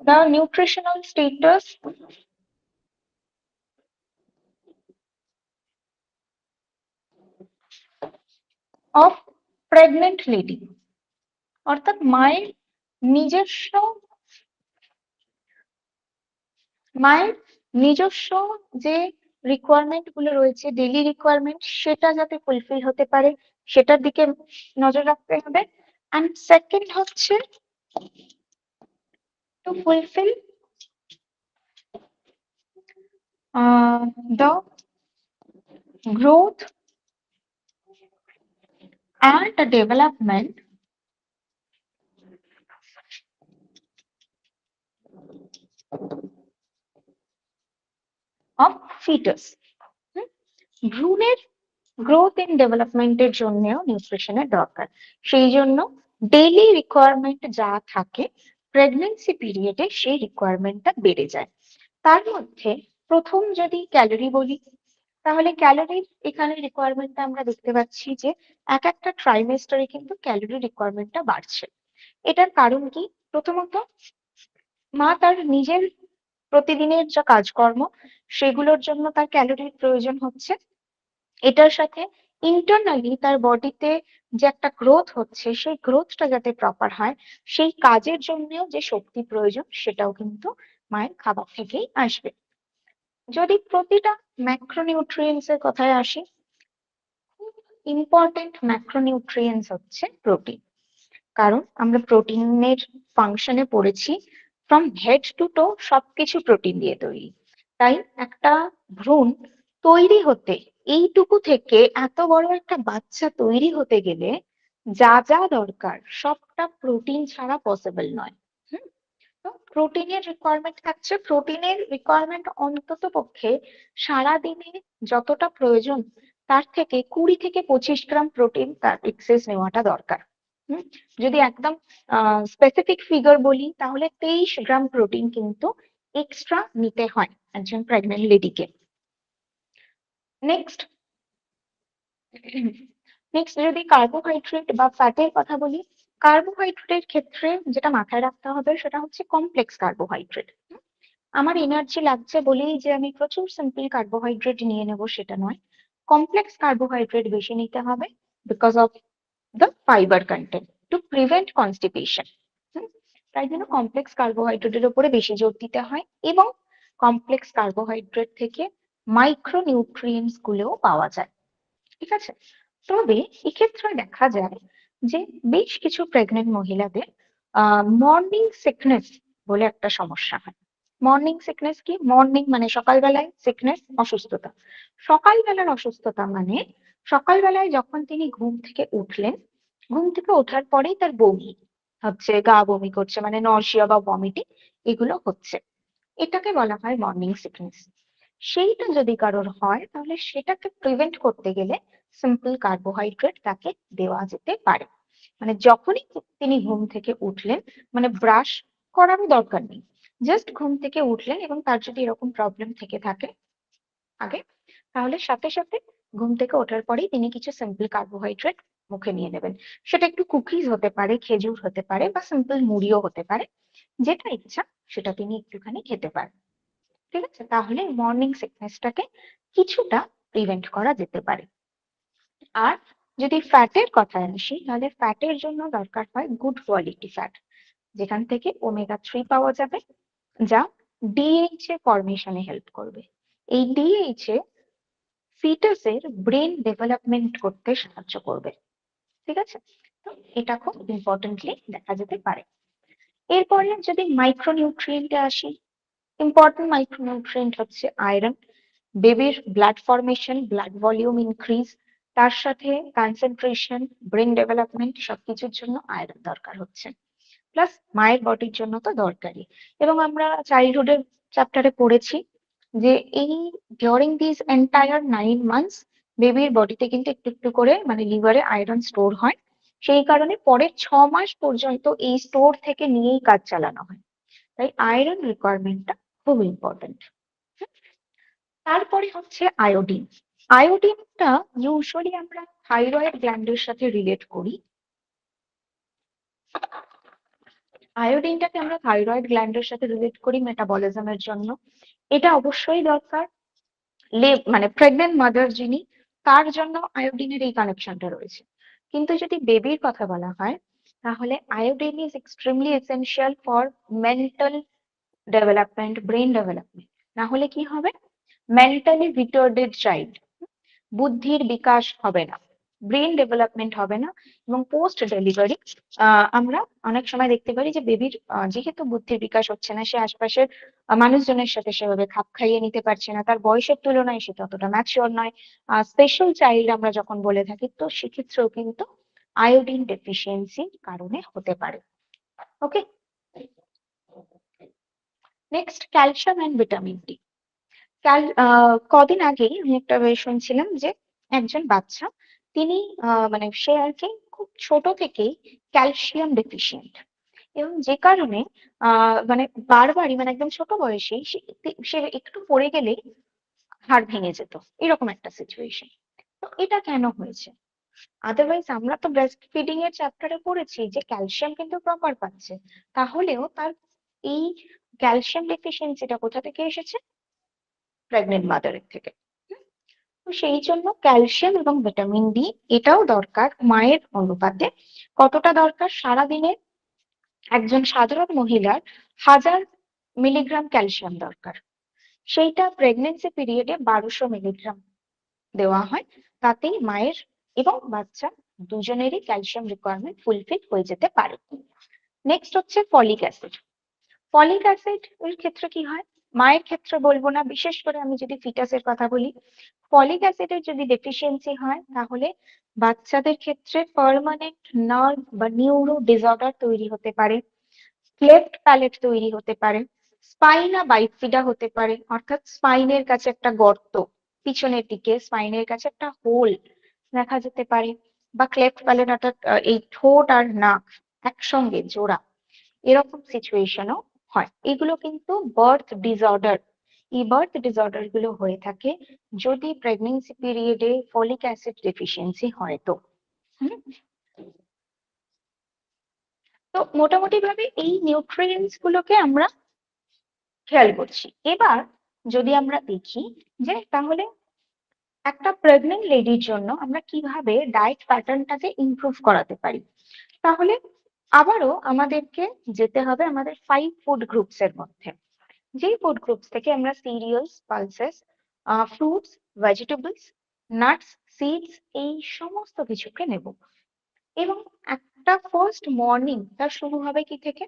the nutritional status of pregnant lady, অর্থাৎ নিজস্ব মায়ের নিজস্ব যে রিকোয়ারমেন্ট গুলো রয়েছে, ডেইলি রিকোয়ারমেন্ট, সেটা যাতে ফুলফিল হতে পারে সেটার দিকে নজর রাখতে হবে। অ্যান্ড সেকেন্ড হচ্ছে to fulfill the growth and the development of fetus. ভ্রূণের গ্রোথ এন্ড ডেভেলপমেন্টের জন্যও নিউট্রিশনের দরকার। সেই জন্য ডেইলি রিকোয়ারমেন্ট যা থাকে প্রেগন্যান্সি পিরিয়ডে সেই রিকোয়ারমেন্টটা বেড়ে যায়। তার মধ্যে প্রথম যদি ক্যালোরি বলি, তাহলে ক্যালোরির এখানে রিকোয়ারমেন্টটা আমরা দেখতে পাচ্ছি যে এক একটা ট্রাইমেস্টারে কিন্তু ক্যালোরি রিকোয়ারমেন্টটা বাড়ছে। এটার কারণ কি? প্রথমত মা তার নিজের প্রতিদিনের যা কাজকর্ম সেগুলোর জন্য তার ক্যালোরির প্রয়োজন হচ্ছে। এটার সাথে ইন্টারনালি তার বডিতে যে একটা গ্রোথ হচ্ছে সেই গ্রোথটা যাতে প্রপার হয় সেই কাজের জন্যও যে শক্তি প্রয়োজন সেটাও কিন্তু মায়ের খাবার থেকেই আসবে। যদি প্রতিটা ম্যাক্রোনিউট্রিয়েন্টস এর কথায় আসি, খুব ইম্পর্টেন্ট ম্যাক্রোনিউট্রিয়েন্টস হচ্ছে প্রোটিন। কারণ আমরা প্রোটিনের ফাংশনে পড়েছি ফ্রম হেড টু টো সবকিছু প্রোটিন দিয়ে তৈরি। তাই একটা ভ্রূণ তৈরি হতে, এইটুকু থেকে এত বড় একটা বাচ্চা তৈরি হতে গেলে যা যা দরকার সবটা প্রোটিন ছাড়া পসিবল নয়। হুম, তো প্রোটিনের রিকোয়ারমেন্ট থাকছে। প্রোটিনের রিকোয়ারমেন্ট অন্তত পক্ষে সারাদিনে যতটা প্রয়োজন তার থেকে 20 থেকে 25 গ্রাম প্রোটিন তার এক্সেস নেওয়াটা দরকার। হুম, যদি একদম স্পেসিফিক ফিগার বলি তাহলে 23 গ্রাম প্রোটিন কিন্তু এক্সট্রা নিতে হয় একজন প্রেগনেন্ট লেডিকে। নেক্সট নেক্সট যদি কার্বোহাইড্রেট বা ফ্যাটের কথা বলি, কার্বোহাইড্রেটের ক্ষেত্রে যেটা মাথায় রাখতে হবে সেটা হচ্ছে কমপ্লেক্স কার্বোহাইড্রেট। আমার এনার্জি লাগছে বলেই যে আমি প্রচুর সিম্পল কার্বোহাইড্রেট নিয়ে নেব সেটা নয়, কমপ্লেক্স কার্বোহাইড্রেট বেশি নিতে হবে because of the fibre content to prevent constipation. তাই জন্য কমপ্লেক্স কার্বোহাইড্রেটের উপরে বেশি জোর দিতে হয় এবং কমপ্লেক্স কার্বোহাইড্রেট থেকে মাইক্রো নিউট্রিয়েন্টস গুলোও পাওয়া যায়। ঠিক আছে, তবে এক্ষেত্রে দেখা যায় যে বেশ কিছু প্রেগনেন্ট মহিলাদের মর্নিং সিকনেস বলে একটা সমস্যা হয়। মর্নিং সিকনেস কি? মর্নিং মানে সকালবেলায় সিকনেস, অসুস্থতা। সকালবেলার অসুস্থতা মানে সকালবেলায় যখন তিনি ঘুম থেকে উঠলেন, ঘুম থেকে ওঠার পরেই তার বমি হচ্ছে, গা বমি করছে, মানে নরসিয়া বা ভমিটিং এগুলো হচ্ছে, এটাকে বলা হয় মর্নিং সিকনেস। সেইটা যদি কারোর হয় তাহলে সেটাকে প্রিভেন্ট করতে গেলে সিম্পল কার্বোহাইড্রেট তাকে দেওয়া যেতে পারে। মানে যখনই তিনি ঘুম থেকে উঠলেন, মানে ব্রাশ করারও দরকার নেই, জাস্ট ঘুম থেকে উঠলেন এবং তার যদি এরকম প্রবলেম থেকে থাকে আগে, তাহলে সাথে সাথে ঘুম থেকে ওঠার পরেই তিনি কিছু সিম্পল কার্বোহাইড্রেট মুখে নিয়ে নেবেন। সেটা একটু কুকিজ হতে পারে, খেজুর হতে পারে, বা সিম্পল মুড়িও হতে পারে, যেটা ইচ্ছা সেটা তিনি একটুখানি খেতে পারেন। ঠিক আছে, তাহলে মর্নিং সিকনেসটাকে কিছুটা প্রিভেন্ট করা যেতে পারে। আর যদি ফ্যাটের কথায় আসি তাহলে ফ্যাটের জন্য দরকার হয় গুড কোয়ালিটি ফ্যাট, যেখান থেকে ওমেগা 3 পাওয়া যাবে, যা ডিএইচ এ ফরমেশনে হেল্প করবে। এই ডিএইচ এ ফিটাসের ব্রেন ডেভেলপমেন্ট করতে সাহায্য করবে। ঠিক আছে, তো এটা খুব ইম্পর্টেন্টলি দেখা যেতে পারে। এরপরে যদি মাইক্রোনিউট্রিয়েন্টে আসি, ইম্পর্টেন্ট মাইক্রোনিউট্রিয়েন্ট হচ্ছে আয়রন। বেবির blood formation, blood volume increase, তার সাথে কনসেন্ট্রেশন, ব্রেন ডেভেলপমেন্ট সবকিছুর জন্য আয়রন দরকার হচ্ছে। প্লাস মায়ের বডির জন্য তো দরকারই। এবং আমরা চাইল্ডহুডের চ্যাপ্টারে পড়েছি যে এই ডিউরিং দিস এন্টায়ার 9 মান্থস বেবির বডিতে কিন্তু একটু একটু করে মানে লিভারে আয়রন স্টোর হয়। সেই কারণে পরের 6 মাস পর্যন্ত এই স্টোর থেকে নিয়েই কাজ চালানো হয়। তাই আয়রন রিকোয়ারমেন্টটা খুব ইম্পর্টেন্ট। তারপরে হচ্ছে আয়োডিন। আয়োডিনটা ইউজুয়ালি আমরা থাইরয়েড গ্ল্যান্ডের সাথে রিলেট করি। আয়োডিনটাকে আমরা থাইরয়েড গ্ল্যান্ডের সাথে রিলেট করি মেটাবলিজমের জন্য। এটা অবশ্যই দরকার। মানে প্রেগনেন্ট মাদার যিনি, তার জন্য আয়োডিনের এই কানেকশনটা রয়েছে। কিন্তু যদি বেবির কথা বলা হয় তাহলে iodine is extremely essential for mental development, brain development. না হলে কি হবে? মেন্টালি রিটার্ডেড চাইল্ড, বুদ্ধির বিকাশ হবে না। ব্রেন ডেভেলপমেন্ট হবে না, এবং পোস্ট ডেলিভারি আমরা অনেক সময় দেখতে পারি যে বেবির যেহেতু বুদ্ধির বিকাশ হচ্ছে না, সে আশপাশের মানুষজনের সাথে সেভাবে খাপ খাইয়ে নিতে পারছে না, তার বয়সের তুলনায় সে ততটা ম্যাচিওর নয়। স্পেশাল চাইল্ড আমরা যখন বলে থাকি, তো সেক্ষেত্রেও কিন্তু আয়োডিন ডেফিসিয়েন্সির কারণে হতে পারে। Okay, next calcium and vitamin D. কদিন আগেই আমি একটা শুনছিলাম যে একজন বাচ্চা, তিনি মানে সে আর কি খুব ছোট থেকেই ক্যালসিয়াম ডেফিসিয়েন্ট, এবং যে কারণে মানে বারবারই, মানে একদম ছোট বয়সেই সে একটু পড়ে গেলেই হাড় ভেঙে যেত, এরকম একটা সিচুয়েশন। তো এটা কেন হয়েছে? আদারওয়াইজ আমরা তো ব্রেস্ট ফিডিং এর চ্যাপ্টারে পড়েছি যে ক্যালসিয়াম কিন্তু প্রপার পাচ্ছে, তাহলেও তার এই ক্যালসিয়াম ডেফিসিয়েন্সিটা কোথা থেকে এসেছে? প্রেগনেন্ট মাদারের থেকে। তো সেই জন্য ক্যালসিয়াম এবং ভিটামিন ডি এটাও দরকার মায়ের অনুপাতে। কতটা দরকার? সারাদিনে একজন সাধারণ মহিলার 1000 মিলিগ্রাম ক্যালসিয়াম দরকার, সেইটা প্রেগনেন্সি পিরিয়ডে 1200 মিলিগ্রাম দেওয়া হয়। তাতেই মায়ের এবং বাচ্চা দুজনেরই ক্যালসিয়াম রিকোয়ারমেন্ট ফুলফিল হয়ে যেতে পারে। নেক্সট হচ্ছে ফলিক অ্যাসিড। ফলিক অ্যাসিড এর ক্ষেত্রে কি হয়? মায়ের ক্ষেত্রে বলবো না, বিশেষ করে আমি যদি ফিটাসের কথা বলি, ফলিক অ্যাসিডের যদি ডেফিসিয়েন্সি হয়, তাহলে বাচ্চাদের ক্ষেত্রে পার্মানেন্ট নার্ভ বা নিউরো ডিসঅর্ডার তৈরি হতে পারে, ক্লেফট প্যালেট তৈরি হতে পারে, স্পাইনা বাইফিডা হতে পারে, অর্থাৎ স্পাইনের কাছে একটা গর্ত, পিছনের দিকে স্পাইনের কাছে একটা হোল দেখা যেতে পারে, বা ক্লেফট প্যালেট অর্থাৎ এই ঠোঁট আর নাক একসঙ্গে জোড়া, এরকম সিচুয়েশনও হয়। এগুলো কিন্তু বার্থ ডিসঅর্ডার। এই বার্থ ডিসঅর্ডার গুলো হয়ে থাকে যদি প্রেগনেন্সি পিরিয়ডে ফলিক অ্যাসিড ডেফিসিয়েন্সি হয়। তো হুম, তো মোটামুটি ভাবে এই নিউট্রিয়েন্টস গুলোকে আমরা খেয়াল করছি। এবার যদি আমরা দেখি যে তাহলে একটা প্রেগনেন্ট লেডির জন্য আমরা কিভাবে ডায়েট প্যাটার্নটাকে ইমপ্রুভ করাতে পারি, তাহলে আবারও আমাদেরকে যেতে হবে আমাদের 5 ফুড গ্রুপস এর মধ্যে। যেই ফুড গ্রুপস থেকে আমরা serials, pulses, fruits, vegetables, nuts, seeds এই সমস্ত কিছুকে নেব। এবং একটা ফার্স্ট মর্নিং তার শুরু হবে কি থেকে?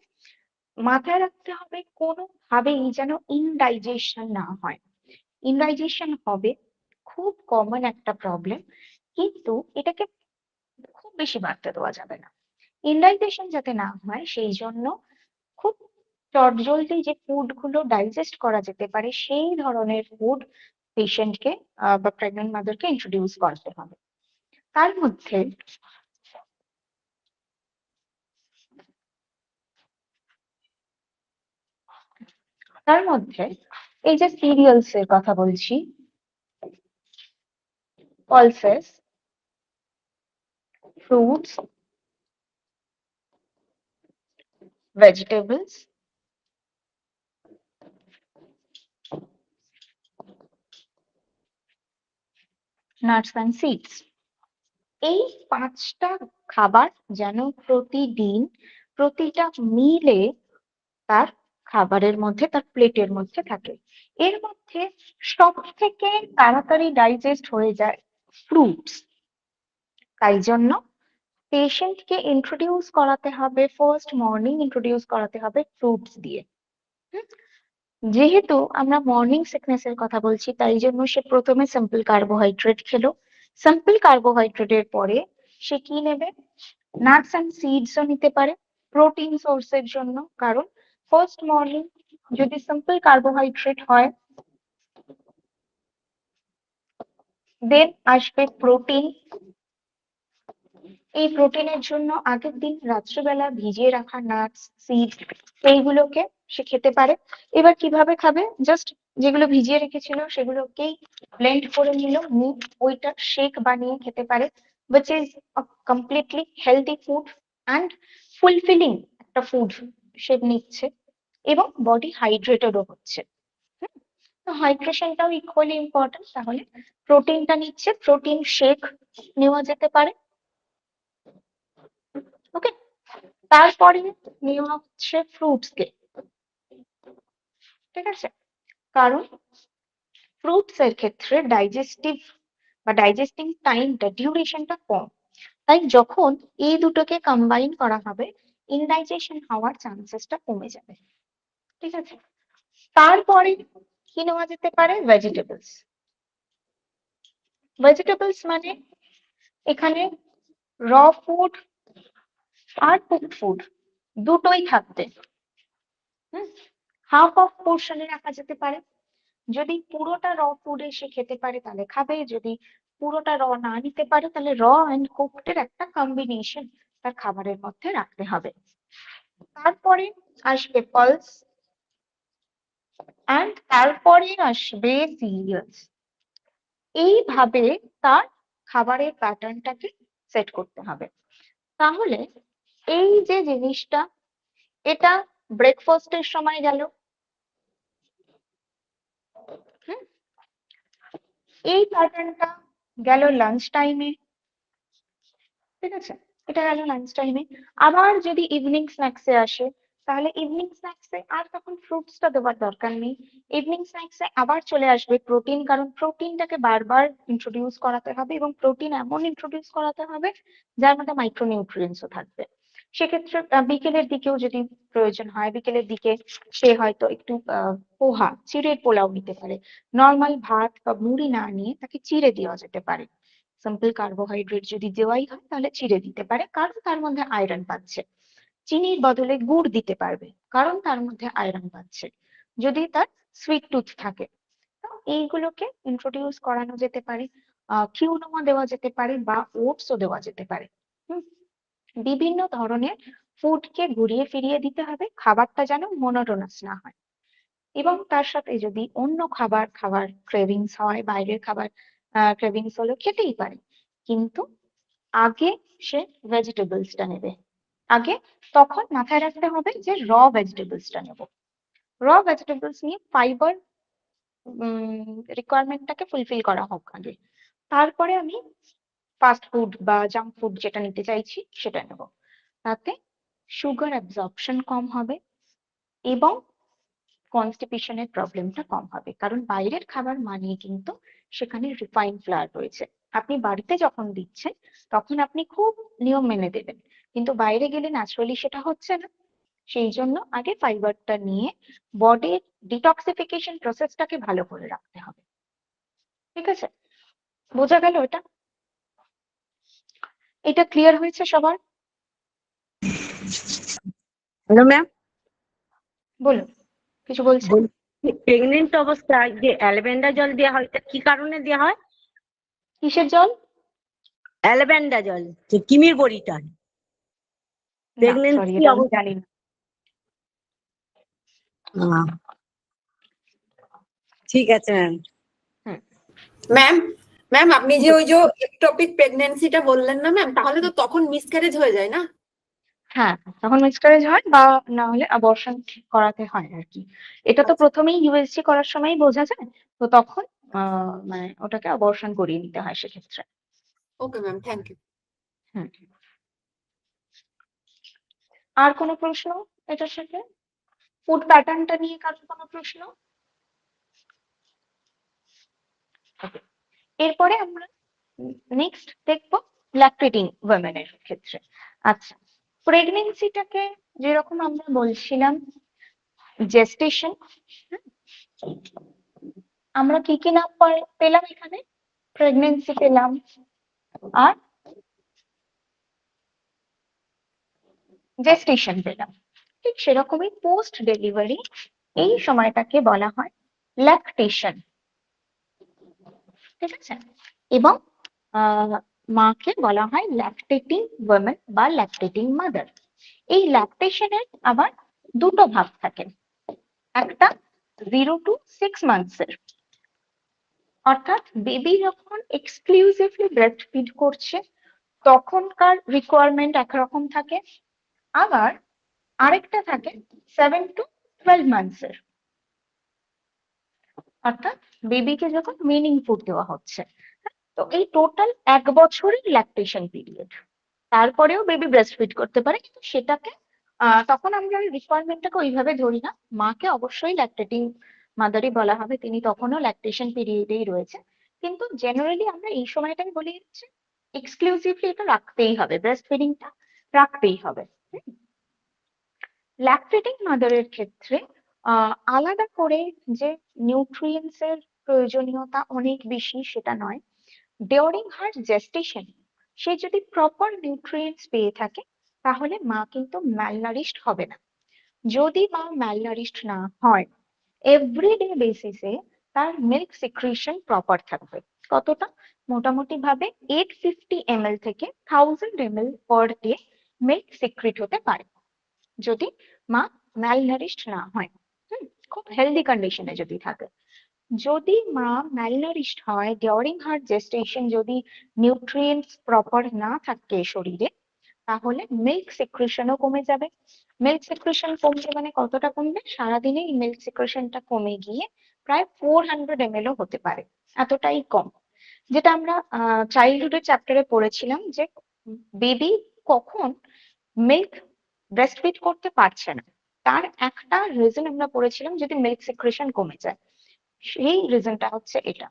মাথায় রাখতে হবে কোনোভাবেই যেন ইনডাইজেশন না হয়। ইনডাইজেশন হবে, খুব কমন একটা প্রবলেম, কিন্তু এটাকে খুব বেশি বাড়তে দেওয়া যাবে না। ইনডাইজেশন যাতে না হয় সেই জন্য খুব চটজলদি যে ফুড গুলো ডাইজেস্ট করা যেতে পারে সেই ধরনের ফুড পেশেন্টকে বা প্রেগনেন্ট মাদারকে ইন্ট্রোডিউস করতে হবে। তার মধ্যে তার মধ্যে এই যে সিরিয়ালস এর কথা বলছি, pulses, fruits, vegetables, nuts and seeds, এই 5টা খাবার যেন প্রতিদিন প্রতিটা মিলে তার খাবারের মধ্যে, তার প্লেটের মধ্যে থাকে। এর মধ্যে সব থেকে তাড়াতাড়ি ডাইজেস্ট হয়ে যায় ফ্রুটস। তাই জন্য পেশেন্টকে ইন্ট্রোডিউস করাতে হবে, ফার্স্ট মর্নিং ইন্ট্রোডিউস করাতে হবে ফ্রুটস দিয়ে। হুম? যেহেতু আমরা মর্নিং সিকনেস এর কথা বলছি, তাই জন্য সে প্রথমে সিম্পল কার্বোহাইড্রেট খেলো। সিম্পল কার্বোহাইড্রেটের পরে সে কি নেবে? নাটস অ্যান্ড সিডসও নিতে পারে প্রোটিন সোর্সের জন্য, কারণ ফার্স্ট মর্নিং যদি সিম্পল কার্বোহাইড্রেট হয়, দেন আসবে প্রোটিন। এই প্রোটিনের জন্য আগের দিন রাত্রিবেলা ভিজিয়ে রাখা নাটস, সিড এইগুলোকে সে খেতে পারে। এবার কিভাবে খাবে? জাস্ট যেগুলো ভিজিয়ে রেখেছিল সেগুলোকেই ব্লেন্ড করে নিল, নিয়ে ওইটা শেক বানিয়ে খেতে পারে, which is a completely healthy food and fulfilling একটা ফুড সে নিচ্ছে, এবং বডি হাইড্রেটেডও হচ্ছে। হুম? তো হাইড্রেশনটাও ইকুয়ালি ইম্পর্টেন্ট, তাহলে প্রোটিনটা নিচ্ছে, প্রোটিন শেক নেওয়া যেতে পারে। ওকে, তারপরে নেওয়া হচ্ছে ফ্রুটস কে, ঠিক আছে? কারণ ফ্রুটস এর ক্ষেত্রে ডাইজেস্টিভ বা ডাইজেস্টিং টাইমটা ডিউরেশনটা কম। তাই যখন এই দুটোকে কম্বাইন করা হবে ইনডাইজেশন হওয়ার চান্সেসটা কমে যাবে। ঠিক আছে, তারপরে কি নেওয়া যেতে পারে? ভেজিটেবলস। ভেজিটেবলস মানে এখানে র ফুড আর কুকড ফুড দুটোই থাকবে। হাফ অফ পোর্শনে রাখা যেতে পারে। যদি পুরোটা র ফুড সে খেতে পারে তাহলে খাবে, যদি পুরোটা র না নিতে পারে তাহলে র অ্যান্ড কুকড এর একটা কম্বিনেশন তার খাবারের মধ্যে রাখতে হবে। তারপরে আসবে পালস অ্যান্ড তারপরে আসবে সিরিয়ালস। এইভাবে তার খাবারের প্যাটার্নটাকে সেট করতে হবে। তাহলে এই যে জিনিসটা, এটা ব্রেকফাস্টের সময় গেল। হুম, এই প্যাটার্নটা গেল লাঞ্চ টাইমে। ঠিক আছে, এটা গেল লাঞ্চ টাইমে। আবার যদি ইভিনিং স্ন্যাক্সে আসে তাহলে ইভিনিং স্ন্যাক্সে আর তখন ফ্রুটসটা দেওয়ার দরকার নেই। ইভিনিং স্ন্যাক্সে আবার চলে আসবে প্রোটিন, কারণ প্রোটিনটাকে বারবার ইন্ট্রোডিউস করাতে হবে এবং প্রোটিন এমন ইন্ট্রোডিউস করাতে হবে যার মধ্যে মাইক্রোনিউট্রিয়েন্টসও থাকবে। সেক্ষেত্রে বিকেলের দিকেও যদি প্রয়োজন হয়, বিকেলের দিকে সে হয়তো একটু পোহা, চিড়ের পোলাও নিতে পারে। নর্মাল ভাত বা মুড়ি না নিয়ে তাকে চিড়ে দেওয়া যেতে পারে। সিম্পল কার্বোহাইড্রেট যদি দেওয়াই হয় তাহলে চিড়ে দিতে পারে, কারণ তার মধ্যে আয়রন পাচ্ছে। চিনির বদলে গুড় দিতে পারবে, কারণ তার মধ্যে আয়রন পাচ্ছে, যদি তার সুইট টুথ থাকে। তো এইগুলোকে ইন্ট্রোডিউস করানো যেতে পারে। কিউনোয়া দেওয়া যেতে পারে বা ওটসও দেওয়া যেতে পারে। হুম, বিভিন্ন ধরনের ফুডকে ঘুরিয়ে ফিরিয়ে দিতে হবে, খাবারটা যেন মনোটোনাস না হয়। এবং তার সাথে যদি অন্য খাবার খাবার ক্রেভিংস হয়, বাইরের খাবার ক্রেভিংস হলো, খেতেই পারে, কিন্তু আগে সে ভেজিটেবলসটা নেবে। আগে তখন মাথায় রাখতে হবে যে র ভেজিটেবলসটা নেব। র ভেজিটেবলস নিয়ে ফাইবার রিকোয়ারমেন্টটাকে ফুলফিল করা হোক আগে, তারপরে আমি ফাস্ট ফুড বা জাঙ্ক ফুড যেটা নিতে চাইছি সেটা নেব। তাতে সুগার অ্যাবজর্পশন কম হবে এবং কনস্টিপেশনের প্রবলেমটা কম হবে, কারণ বাইরের খাবার মানিয়ে কিন্তু সেখানে রিফাইন ফ্লাওয়ার রয়েছে। আপনি বাড়িতে যখন দিচ্ছেন তখন আপনি খুব নিয়ম মেনে দেবেন, কিন্তু বাইরে গেলে ন্যাচারালি সেটা হচ্ছে না। সেই জন্য আগে ফাইবারটা নিয়ে বডির ডিটক্সিফিকেশন প্রসেসটাকে ভালো করে রাখতে হবে। ঠিক আছে, বোঝা গেল এটা? এটা ক্লিয়ার হয়েছে সবার? হ্যালো ম্যাম, বলুন, কিছু বলছেন? প্রেগনেন্ট অবস্থায় যে অ্যালবেন্ডা জল দেওয়া হয় এটা কি কারণে দেওয়া হয়? কিসের জল? অ্যালবেন্ডা জল, যে কিমির বড়িটা না সরি, প্রেগনেন্সি এটা আমি অবস্থা। জানি না। ঠিক আছে ম্যাম। হুম, ম্যাম ম্যাম আপনি যে ওই যে এক্টোপিক প্রেগন্যান্সিটা বললেন না ম্যাম, তাহলে তো তখন মিসক্যারেজ হয়ে যায় না? হ্যাঁ, তখন মিসক্যারেজ হয় বা না হলে অ্যাবর্শন করাতে হয় আর কি। এটা তো আচ্ছা, প্রথমেই ইউএসজি করার সময়ই বোঝা যায়, তো তখন মানে ওটাকে অ্যাবর্শন করিয়ে নিতে হয় সেক্ষেত্রে। Okay ma'am, thank you. হুম, আর কোনো প্রশ্ন এটার সাথে? ফুড প্যাটার্নটা নিয়ে কারোর কোনো প্রশ্ন? Okay. এরপরে আমরা নেক্সট দেখবো ল্যাকটেটিং ওমেনের ক্ষেত্রে। আচ্ছা, প্রেগনেন্সিটাকে যেরকম আমরা বলছিলাম জেস্টেশন, আমরা কি কি নাম পেলাম এখানে? প্রেগনেন্সি পেলাম আর জেস্টেশন পেলাম। ঠিক সেরকমই পোস্ট ডেলিভারি এই সময়টাকে বলা হয় ল্যাকটেশন। ঠিক আছে, এবং মাকে বলা হয় ল্যাকটেটিং ওমেন বা ল্যাকটেটিং মাদার। এই ল্যাকটেশনের আবার দুটো ভাগ থাকে। একটা 0 to 6 months এর, অর্থাৎ বেবি যখন এক্সক্লুসিভলি ব্রেস্ট ফিড করছে তখনকার রিকোয়ারমেন্ট একরকম থাকে। আবার আরেকটা থাকে 7 to 12 months এর, অর্থাৎ বেবিকে যখন উইনিং ফুড দেওয়া হচ্ছে। তো এই টোটাল 1 বছরের ল্যাকটেশন পিরিয়ড। তারপরেও বেবি ব্রেস্ট ফিড করতে পারে, কিন্তু সেটাকে তখন আমরা রিকোয়ারমেন্টটাকে ওইভাবে ধরি না। মাকে অবশ্যই ল্যাকটেটিং মাদারই বলা হবে, তিনি তখনও ল্যাকটেশন পিরিয়ডেই রয়েছে। কিন্তু জেনারেলি আমরা এই সময়টাই বলি যে এক্সক্লুসিভলি এটা রাখতেই হবে, ব্রেস্ট ফিডিংটা রাখতেই হবে। ল্যাকটেটিং মাদারের ক্ষেত্রে আলাদা করে যে নিউট্রিয়েন্টস এর প্রয়োজনীয়তা অনেক বেশি সেটা নয়। ডিউরিং হার জেস্টেশন সে যদি প্রপার নিউট্রিয়েন্টস পেয়ে থাকে তাহলে মা কিন্তু ম্যালনারিশড হবে না। যদি মা ম্যালনারিশড না হয়, এভরিডে বেসিসে তার মিল্ক সিক্রিশন প্রপার থাকবে। কতটা? মোটামুটি ভাবে 850 ml থেকে 1000 ml per day milk secrete হতে পারে যদি মা ম্যালনারিশড না হয়, খুব হেলদি কন্ডিশনে যদি থাকে। যদি মা ম্যালনারিশড হয় ডিউরিং হার জেস্টেশন, যদি নিউট্রিয়েন্টস প্রপার না থাকে শরীরে, তাহলে মিল্ক সিক্রেশনও কমে যাবে। মিল্ক সিক্রেশন কমবে মানে কতটা কমবে? সারাদিনে এই মিল্ক সিক্রেশনটা কমে গিয়ে প্রায় 400 ml ও হতে পারে, এতটাই কম। যেটা আমরা চাইল্ডহুডের চ্যাপ্টারে পড়েছিলাম যে বেবি কখন মিল্ক ব্রেস্টফিড করতে পারছে না, তার একটা রিজন আমরা পড়েছিলাম যদি মিল্ক সিক্রেশন কমে যায়। সেই রিজনটা হচ্ছে এটা।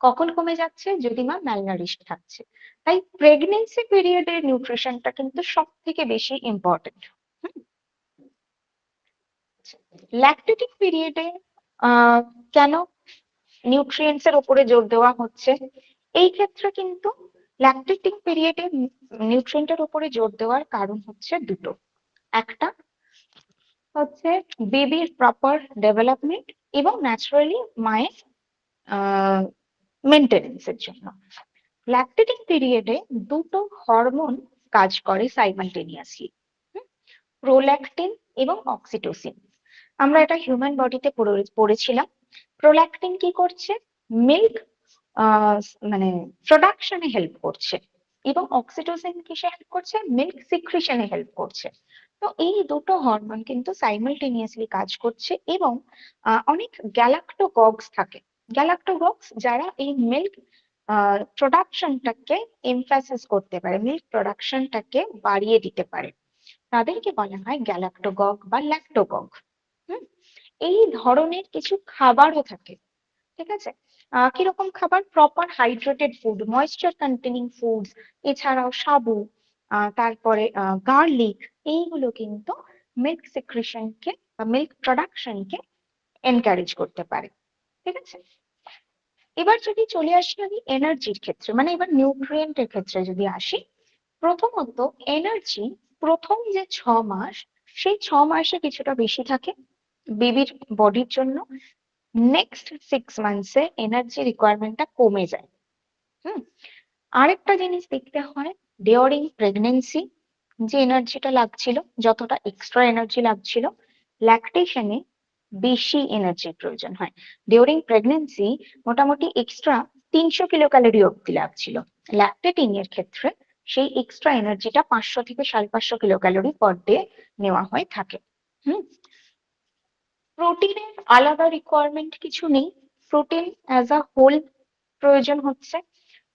কখন কমে যাচ্ছে? যদি মা ম্যালনারিশড থাকছে। তাই প্রেগনেন্সি পিরিয়ডের নিউট্রিশনটা কিন্তু সব থেকে বেশি ইম্পর্টেন্ট। ল্যাকটেটিং পিরিয়ডে কেন নিউট্রিয়েন্টস এর উপরে জোর দেওয়া হচ্ছে? এই ক্ষেত্রে কিন্তু ল্যাকটেটিং পিরিয়ডে নিউট্রিয়েন্টের উপরে জোর দেওয়ার কারণ হচ্ছে দুটো। একটা হচ্ছে বেবির প্রপার ডেভেলপমেন্ট এবং ন্যাচারালি মায়ের মেনটেনেন্সের জন্য। ল্যাকটেটিং পিরিয়ডে দুটো হরমোন কাজ করে সাইমালটেনিয়াসলি, প্রোল্যাকটিন এবং অক্সিটোসিন। আমরা এটা হিউম্যান বডিতে পড়েছিলাম। প্রোল্যাকটিন কি করছে? মিল্ক মানে প্রোডাকশনে হেল্প করছে, এবং অক্সিটোসিন কিসে হেল্প করছে? মিল্ক সিক্রিশনে হেল্প করছে। তো এই দুটো হরমোন কিন্তু সাইমালটেনিয়াসলি কাজ করছে, এবং অনেক গ্যালাক্টোগগস থাকে। গ্যালাক্টোগগস যারা এই মিল্ক প্রোডাকশনটাকে এমফাসিস করতে পারে, মিল্ক প্রোডাকশনটাকে বাড়িয়ে দিতে পারে, তাদেরকে বলা হয় গ্যালাক্টোগগ বা ল্যাক্টোগগ। এই ধরনের কিছু খাবারও থাকে, ঠিক আছে? কিরকম খাবার? Proper hydrated food, moisture containing foods, এছাড়াও সাবু, তারপরে গার্লিক, এইগুলো কিন্তু মিল্ক সিক্রেশনকে বা মিল্ক প্রোডাকশনকে এনকারেজ করতে পারে, ঠিক আছে? এবার যদি চলে আসি আমি এনার্জির ক্ষেত্রে, মানে এবার নিউট্রিয়েন্টের ক্ষেত্রে যদি আসি, প্রথমত এনার্জি প্রথম যে 6 মাস, সেই 6 মাসে কিছুটা বেশি থাকে বেবির বডির জন্য। নেক্সট 6 মান্থসে এনার্জি রিকোয়ারমেন্টটা কমে যায়। আরেকটা জিনিস দেখতে হয়, ডিউরিং প্রেগনেন্সি যে এনার্জিটা লাগছিল, যতটা এক্সট্রা এনার্জি লাগছিল, ল্যাকটেশনে বেশি এনার্জির প্রয়োজন হয়। ডিউরিং প্রেগনেন্সি মোটামুটি এক্সট্রা 300 কিলোক্যালোরি অব্দি লাগছিল, ল্যাকটেটিং এর ক্ষেত্রে সেই এক্সট্রা এনার্জিটা 500 থেকে 550 কিলোক্যালোরি পার ডে নেওয়া হয়ে থাকে। প্রোটিনের আলাদা রিকোয়ারমেন্ট কিছু নেই, প্রোটিন অ্যাজ আ হোল প্রয়োজন হচ্ছে।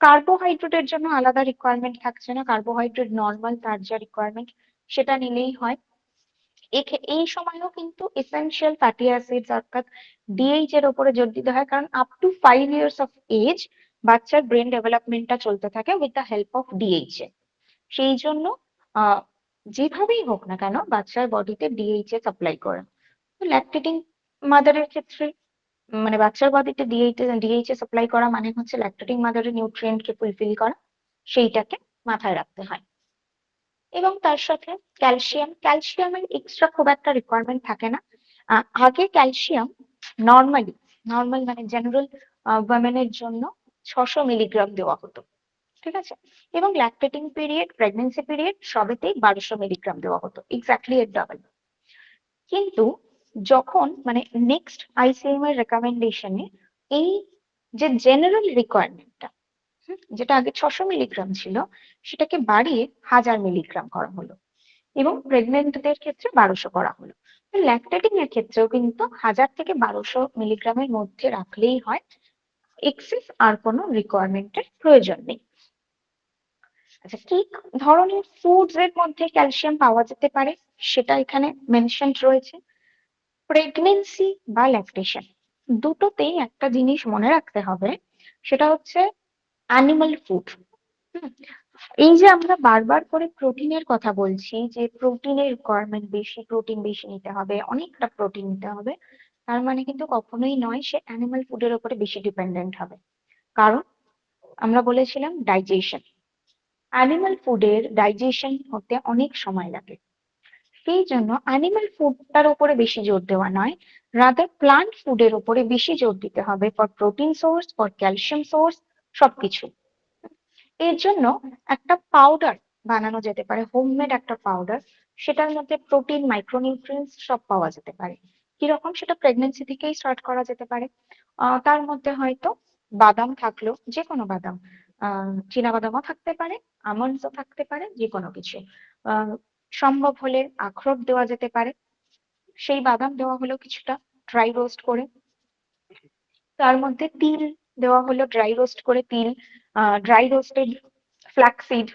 কার্বোহাইড্রেটের জন্য আলাদা রিকোয়ারমেন্ট থাকছে না, কার্বোহাইড্রেট নর্মাল তার যা রিকোয়ারমেন্ট সেটা নিলেই হয়। এই সময়ও কিন্তু এসেনশিয়াল ফ্যাটি অ্যাসিডস অর্থাৎ ডিএইচ এর উপরে জোর দিতে হয়, কারণ up to 5 years of age বাচ্চার ব্রেন ডেভেলপমেন্টটা চলতে থাকে with the help of D H A. সেই জন্য যেভাবেই হোক না কেন বাচ্চার বডিতে ডিএইচ এ সাপ্লাই করে। তো ল্যাকটেটিং মাদারের ক্ষেত্রে মানে বাচ্চার বডিতে ডিএইচ এ সাপ্লাই করা মানে হচ্ছে ল্যাকটেটিং মাদারের নিউট্রিয়েন্টকে ফুলফিল করা, সেইটাকে মাথায় রাখতে হয়। এবং তার সাথে ক্যালসিয়ামের এক্সট্রা খুব একটা রিকোয়ারমেন্ট থাকে না। আগে ক্যালসিয়াম নর্মাল মানে জেনারেল ওয়ামেনের জন্য 600 মিলিগ্রাম দেওয়া হতো, ঠিক আছে? এবং ল্যাকটেটিং পিরিয়ড, প্রেগনেন্সি পিরিয়ড সবেতেই 1200 মিলিগ্রাম দেওয়া হতো, এক্স্যাক্টলি এর ডাবল। কিন্তু যখন মানে নেক্সট আইসিএম এর রেকমেন্ডেশনে এই যে জেনারেল রিকোয়ারমেন্টটা, যেটা আগে 600 মিলিগ্রাম ছিল, সেটাকে বাড়িয়ে 1000 মিলিগ্রাম করা হলো, এবং প্রেগনেন্টদের ক্ষেত্রে 1200 করা হলো। ল্যাকটেটিং এর ক্ষেত্রেও কিন্তু 1000 থেকে 1200 মিলিগ্রামের মধ্যে রাখলেই হয়, এক্সেস আর কোনো রিকোয়ারমেন্টের প্রয়োজন নেই। আচ্ছা, কি ধরনের ফুডস এর মধ্যে ক্যালসিয়াম পাওয়া যেতে পারে সেটা এখানে মেনশন রয়েছে। প্রেগনেন্সি বা ল্যাকটেশন দুটোতেই একটা জিনিস মনে রাখতে হবে, সেটা হচ্ছে অ্যানিমাল ফুড। এই যে আমরা বারবার করে প্রোটিনের কথা বলছি যে প্রোটিনের রিকোয়ারমেন্ট বেশি, প্রোটিন বেশি নিতে হবে, অনেকটা প্রোটিন নিতে হবে, তার মানে কিন্তু কখনোই নয় সে অ্যানিমাল ফুডের উপরে বেশি ডিপেন্ডেন্ট হবে। কারণ আমরা বলেছিলাম ডাইজেশন, অ্যানিমাল ফুডের ডাইজেশন হতে অনেক সময় লাগে। সেই জন্য অ্যানিমাল ফুডটার উপরে বেশি জোর দেওয়া নয়, রাদার প্লান্ট ফুডের উপরে বেশি জোর দিতে হবে for protein source, for calcium source, সবকিছু। এর জন্য একটা পাউডার বানানো যেতে পারে, হোমমেড একটা পাউডার, সেটার মধ্যে প্রোটিন, মাইক্রোনিউট্রিয়েন্টস সব পাওয়া যেতে পারে। কিরকম? সেটা প্রেগনেন্সি থেকেই স্টার্ট করা যেতে পারে। তার মধ্যে হয়তো বাদাম থাকলো, যে কোনো বাদাম, চীনা বাদামও থাকতে পারে, আমন্ডসও থাকতে পারে, যে কোনো কিছু। আহ সম্ভব হলে আখরোট দেওয়া যেতে পারে। সেই বাদাম দেওয়া হলো কিছুটা ড্রাই রোস্ট করে, তার মধ্যে তিল দেওয়া হলো ড্রাই রোস্ট করে, তিল, ড্রাই রোস্টেড ফ্ল্যাক্সিড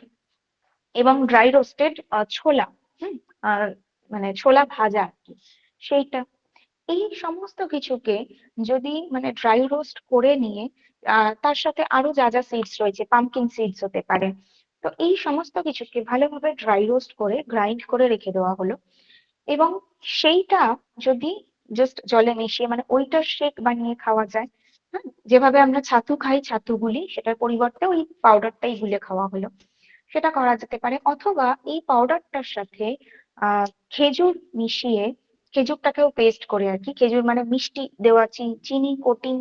এবং ড্রাই রোস্টেড ছোলা, হুম, আর মানে ছোলা ভাজা আর কি, সেইটা। এই সমস্ত কিছুকে যদি মানে ড্রাই রোস্ট করে নিয়ে তার সাথে আরো যা যা সিডস রয়েছে, পামকিন সিডস হতে পারে, তো এই সমস্ত কিছুকে ভালোভাবে ড্রাই রোস্ট করে গ্রাইন্ড করে রেখে দেওয়া হলো। এবং সেইটা যদি জাস্ট জলে মিশিয়ে মানে ওইটার শেক বানিয়ে খাওয়া যায়, হ্যাঁ, যেভাবে আমরা ছাতু খাই, ছাতু গুলি, সেটার পরিবর্তে ওই পাউডারটাই গুলে খাওয়া হলো, সেটা করা যেতে পারে। অথবা এই পাউডারটার সাথে খেজুর মিশিয়ে, খেজুরটাকেও পেস্ট করে আর কি, খেজুর মানে মিষ্টি দেওয়া, চিনি কোটিং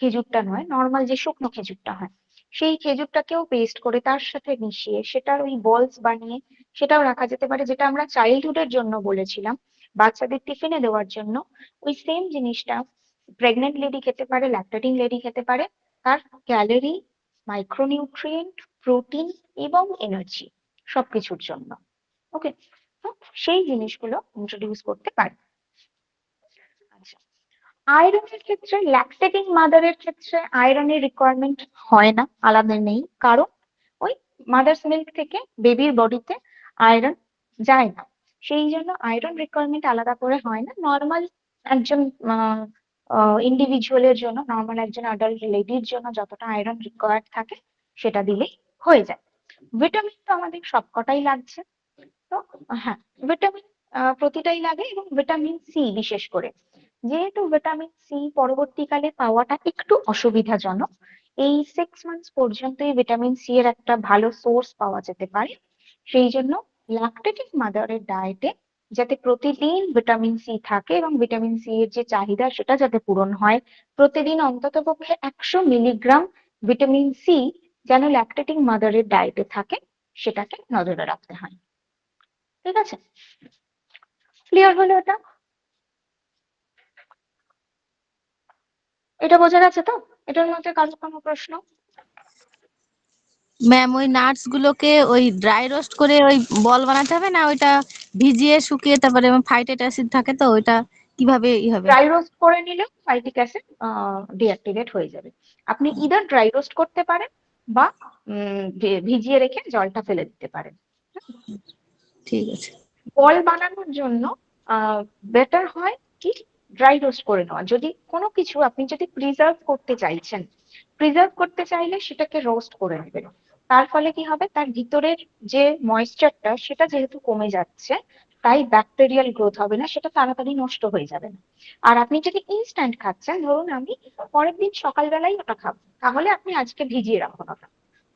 খেজুরটা নয়, নর্মাল যে শুকনো খেজুরটা হয়, সেই খেজুরটাকেও পেস্ট করে তার সাথে মিশিয়ে সেটার ওই বলস বানিয়ে সেটাও রাখা যেতে পারে, যেটা আমরা চাইল্ডহুডের জন্য বলেছিলাম, বাচ্চাদের টিফিনে দেওয়ার জন্য। ওই সেম জিনিসটা প্রেগনেন্ট লেডি খেতে পারে, ল্যাকটেটিং লেডি খেতে পারে। তার ক্যালোরি, মাইক্রোনিউট্রিয়েন্ট, প্রোটিন এবং এনার্জি সবকিছুর জন্য। ওকে, সেই জিনিসগুলো ইন্ট্রোডিউস করতে পারে। আচ্ছা, আয়রনের ক্ষেত্রে ল্যাকটেটিং মাদারের ক্ষেত্রে আয়রনের রিকোয়ারমেন্ট হয় না, আলাদা নেই, কারণ ওই মাদার্স মিল্ক থেকে বেবির বডিতে আয়রন যায় না, সেই জন্য আয়রন রিকোয়ারমেন্ট আলাদা করে হয় না। নর্মাল একজন ইন্ডিভিজুয়ালের জন্য, নর্মাল একজন অ্যাডাল্ট লেডির জন্য যতটা আয়রন রিকোয়ার্ড থাকে সেটা দিলেই হয়ে যায়। ভিটামিন তো আমাদের সবকটাই লাগছে, তো হ্যাঁ, ভিটামিন প্রতিটাই লাগে, এবং ভিটামিন সি বিশেষ করে, যেহেতু ভিটামিন সি পরবর্তীকালে পাওয়াটা একটু অসুবিধাজনক, এই 6 মান্থস পর্যন্তই ভিটামিন সি এর একটা ভালো সোর্স পাওয়া যেতে পারে। সেই জন্য ল্যাকটেটিং মাদারের ডায়েটে যাতে প্রতিদিন ভিটামিন সি থাকে এবং ভিটামিন সি এর যে চাহিদা সেটা যাতে পূরণ হয়, প্রতিদিন অন্ততপক্ষে 100 মিলিগ্রাম ভিটামিন সি যেন ল্যাকটেটিং মাদারের ডায়েটে থাকে, সেটাকে নজরে রাখতে হয়। ঠিক আছে, ক্লিয়ার হলো এটা? এটা বোঝা গেছে তো? এটার মধ্যে কারো কোনো প্রশ্ন? ম্যাম, ওই নাটস গুলোকে ওই ড্রাই রোস্ট করে ওই বল বানাতে হবে না, ওইটা ভিজিয়ে শুকিয়ে তারপরে ফাইটেট অ্যাসিড থাকে, তো ওইটা কিভাবে হবে? ড্রাই রোস্ট করে নিলে ফাইটিক অ্যাসিড ডিঅ্যাক্টিভেট হয়ে যাবে। আপনি ইদার ড্রাই রোস্ট করতে পারেন বা ভিজিয়ে রেখে জলটা ফেলে দিতে পারেন। ঠিক আছে। বল বানানোর জন্য বেটার হয় কি ড্রাই রোস্ট করে নেওয়া। যদি কোনো কিছু আপনি যদি প্রিজার্ভ করতে চাইছেন, প্রিজার্ভ করতে চাইলে সেটাকে রোস্ট করে নেবেন। তার ফলে কি হবে, তার ভিতরের যে ময়েশ্চারটা সেটা যেহেতু কমে যাচ্ছে, তাই ব্যাকটেরিয়াল গ্রোথ হবে না, সেটা তাড়াতাড়ি নষ্ট হয়ে যাবে না। আর আপনি যদি ইনস্ট্যান্ট খাচ্ছেন, ধরুন আমি পরের দিন সকালবেলায় ওটা খাবো, তাহলে আপনি আজকে ভিজিয়ে রাখুন ওটা,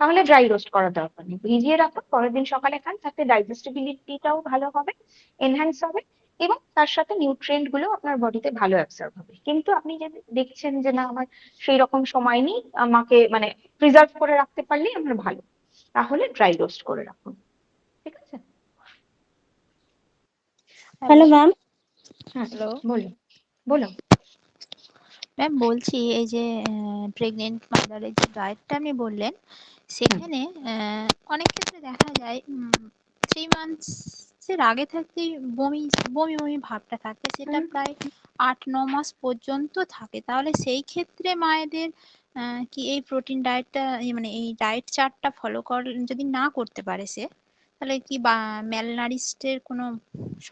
তাহলে ড্রাই রোস্ট করার দরকার নেই, ভিজিয়ে রাখুন, পরের দিন সকালে খান, তাতে ডাইজেস্টিবিলিটিটাও ভালো হবে, এনহ্যান্স হবে, এবং তার সাথে নিউট্রিয়েন্ট গুলো আপনার বডিতে ভালো অ্যাবসর্ব হবে। কিন্তু আপনি যদি দেখছেন যে না আমার সেই রকম সময় নেই, আমাকে মানে প্রিজার্ভ করে রাখতে পারলেই আমার ভালো, তাহলে ড্রাই রোস্ট করে রাখুন। ঠিক আছে? Hello ma'am. হ্যাঁ, হ্যালো বলুন বলুন। ম্যাম, বলছি এই যে প্রেগনেন্ট মাদারের যে ডায়েটটা আপনি বললেন, সেখানে অনেক ক্ষেত্রে দেখা যায় 3 মান্থসের আগে থাকতেই বমি বমি বমি ভাবটা থাকে, সেটা প্রায় 8-9 মাস পর্যন্ত থাকে। তাহলে সেই ক্ষেত্রে মায়েদের কি এই প্রোটিন ডায়েটটা মানে এই ডায়েট চার্টটা ফলো কর যদি না করতে পারে সে, তাহলে কি বা ম্যালনারিস্টের কোনো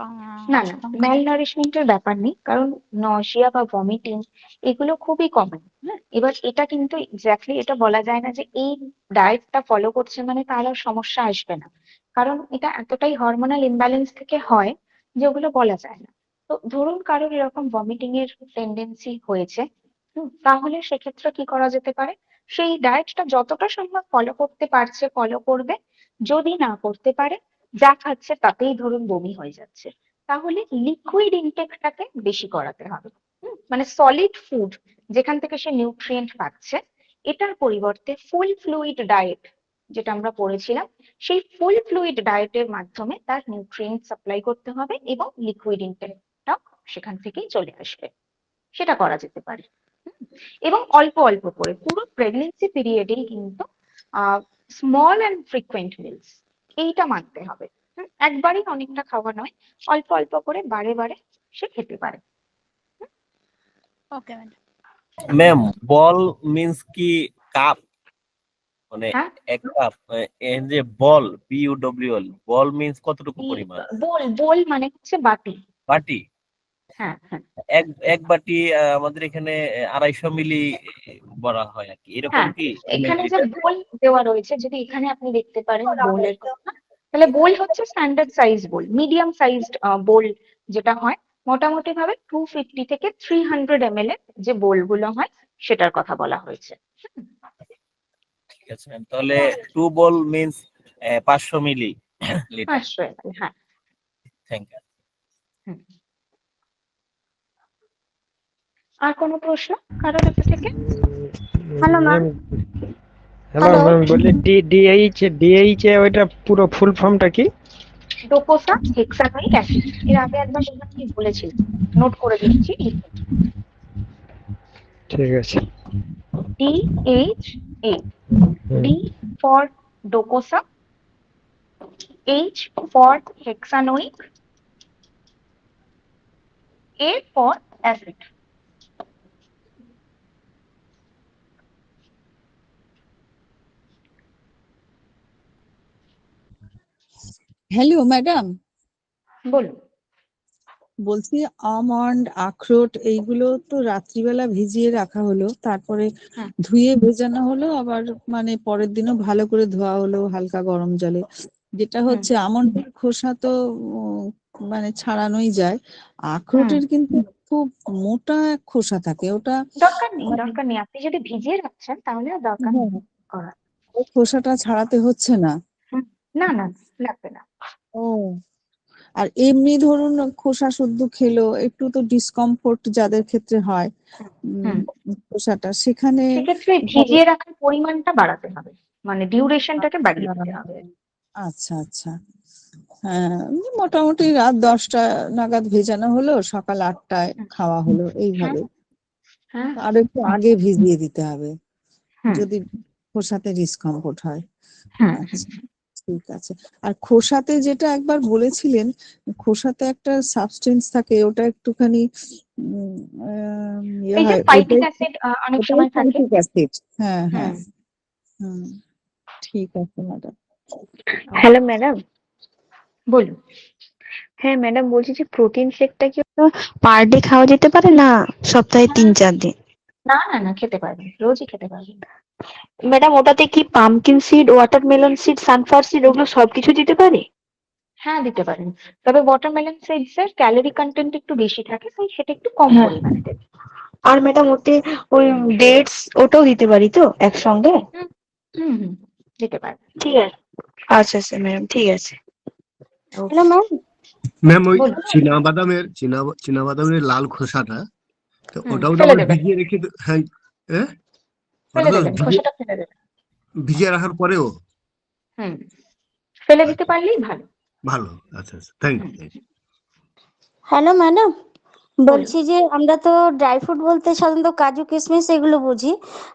না না, সংখ্যা ম্যাল নেই? নারিশমেন্টের ব্যাপার নেই, কারণ নশিয়া বা ভমিটিং এগুলো খুবই কমন। হ্যাঁ, এবার এটা কিন্তু এক্স্যাক্টলি এটা বলা যায় না যে এই ডায়েটটা ফলো করছে মানে তার আর সমস্যা আসবে না, কারণ এটা এতটাই হরমোনাল ইমব্যালেন্স থেকে হয় যে ওগুলো বলা যায় না। তো ধরুন কারোর এরকম ভমিটিং এর টেন্ডেন্সি হয়েছে, তাহলে সেক্ষেত্রে কি করা যেতে পারে, সেই ডায়েটটা যতটা সম্ভব ফলো করতে পারছে ফলো করবে। যদি না করতে পারে, যা খাচ্ছে তাতেই ধরুন বমি হয়ে যাচ্ছে, তাহলে লিকুইড ইনটেকটাকে বেশি করাতে হবে। মানে সলিড ফুড যেখান থেকে সে নিউট্রিয়েন্ট পাচ্ছে, এটার পরিবর্তে ফুল ফ্লুইড ডায়েট যেটা আমরা পড়েছিলাম, সেই ফুল ফ্লুইড ডায়েটের মাধ্যমে তার নিউট্রিয়েন্ট সাপ্লাই করতে হবে এবং লিকুইড ইনটেকটা সেখান থেকেই চলে আসবে। সেটা করা যেতে পারে। এবং অল্প অল্প করে পুরো প্রেগনেন্সি পিরিয়ডেই কিন্তু স্মল অ্যান্ড ফ্রিকুয়েন্ট মিলস এইটা মানতে হবে। একবারই অনেকটা খাওয়া নয়, অল্প অল্প করে বারে বারে সে খেতে পারে। Okay madam. ম্যাম, বল মিন্স কি কাপ? মানে হ্যাঁ, এক কাপ, এর যে বল, BUWL, বল মিন্স কতটুকু পরিমাণ? বোল বোল মানে হচ্ছে বাটি। বাটি? হ্যাঁ হ্যাঁ এক এক বাটি আমাদের এখানে 250 মিলি বলা হয় আর কি, এরকম হ্যাঁ, কি? এখানে যে বোল দেওয়া রয়েছে, যদি এখানে আপনি দেখতে পারেন বোলের কথা, তাহলে বোল হচ্ছে স্ট্যান্ডার্ড সাইজ বোল, মিডিয়াম সাইজড বোল যেটা হয় মোটামুটি ভাবে 250 থেকে 300 ml এর যে বোল গুলো হয় সেটার কথা বলা হয়েছে। ঠিক আছে ম্যাম, তাহলে 2 bowl means 500 millilitre. 500 ml, হ্যাঁ। Thank you. হুম। আর কোনো প্রশ্ন কারোর কাছ থেকে? Hello ma'am. হ্যালো ম্যাম, বলি ডিএইচ ওইটা পুরো ফুল ফর্মটা কি? Docosahexaenoic acid. এর আগে একবার কি বলেছিলাম, নোট করে দিচ্ছি। ঠিক আছে। DHA, D for docosa, H for hexanoic, A for acid. Hello madam, বলুন। বলছি আমন্ড, আখরোট এইগুলো তো রাত্রিবেলা ভিজিয়ে রাখা হলো, তারপরে হুম। ধুয়ে ভেজানো হলো, আবার মানে পরের দিনও ভালো করে ধোয়া হলো হালকা গরম জলে। যেটা হচ্ছে আমন্ডের খোসা তো মানে ছাড়ানোই যায়, আখরোটের কিন্তু খুব মোটা খোসা থাকে, ওটা দরকার নেই, মানে দরকার নেই, আপনি যদি ভিজিয়ে রাখছেন তাহলে আর দরকার নেই করার। ওই খোসাটা ছাড়াতে হচ্ছে না। না না, লাগবে না। ও, আর এমনি ধরুন খোসা শুদ্ধ খেলো, একটু তো ডিসকমফোর্ট যাদের ক্ষেত্রে হয় খোসাটা, সেখানে সেক্ষেত্রে ভিজিয়ে রাখার পরিমাণটা বাড়াতে হবে, মানে ডিউরেশনটাকে বাড়িয়ে দিতে হবে। আচ্ছা আচ্ছা, হ্যাঁ, মোটামুটি রাত 10টা নাগাদ ভেজানো হলো, সকাল 8টায় খাওয়া হলো, এইভাবে। হ্যাঁ আর একটু আগে ভিজিয়ে দিতে হবে হুম যদি খোসাতে ডিসকমফোর্ট হয়। হুম আচ্ছা, ঠিক আছে। আর খোসাতে যেটা একবার বলেছিলেন, খোসাতে একটা সাবস্টেন্স থাকে, ওটা একটুখানি ইয়ে এই যে হয়, ফাইটিক অ্যাসিড অনেক ওটাই সময় থাকে। ফাইটিক অ্যাসিড। হ্যাঁ হ্যাঁ, হুম, ঠিক আছে ম্যাডাম। Hello madam. বলুন। হ্যাঁ ম্যাডাম, বলছি যে প্রোটিন শেকটা কি পার ডে খাওয়া যেতে পারে, না সপ্তাহে 3-4 দিন? না না না, খেতে পারবেন, রোজই খেতে পারবেন। ম্যাডাম, ওটাতে কি pumpkin seed, watermelon seed, sunflower seed ওগুলো সবকিছু দিতে পারে? হ্যাঁ দিতে পারেন, তবে ওয়াটারমেলন সিডস এর ক্যালোরি কন্টেন্ট একটু বেশি থাকে, তাই সেটা একটু কম হ্যাঁ। পরিমাণে দেবেন। আর ম্যাডাম ওতে ওই ডেটস ওটাও দিতে পারি তো একসঙ্গে? হুম, দিতে পারবেন। ঠিক আছে, আচ্ছা আচ্ছা ম্যাডাম, ঠিক আছে। Okay. Hello ma'am. ম্যাম, ওই বলুন। চীনা বাদামের লাল খোসাটা, তো ওটাও তো ফেলে আবার দেবেন, ভিজিয়ে রেখে হ্যাঁ, ওটা ফেলে তো দেবেন, খোসাটা ফেলে দেবেন। ভিজিয়ে রাখার পরেও হুম, ফেলে দিতে পারলেই ভালো। ভালো। আচ্ছা আচ্ছা, থ্যাংক ইউ। হ্যালো ম্যাডাম, বলুন। বলছি যে আমরা তো ড্রাই ফ্রুট বলতে সাধারণত কাজু কিশমিশ এগুলো বুঝি।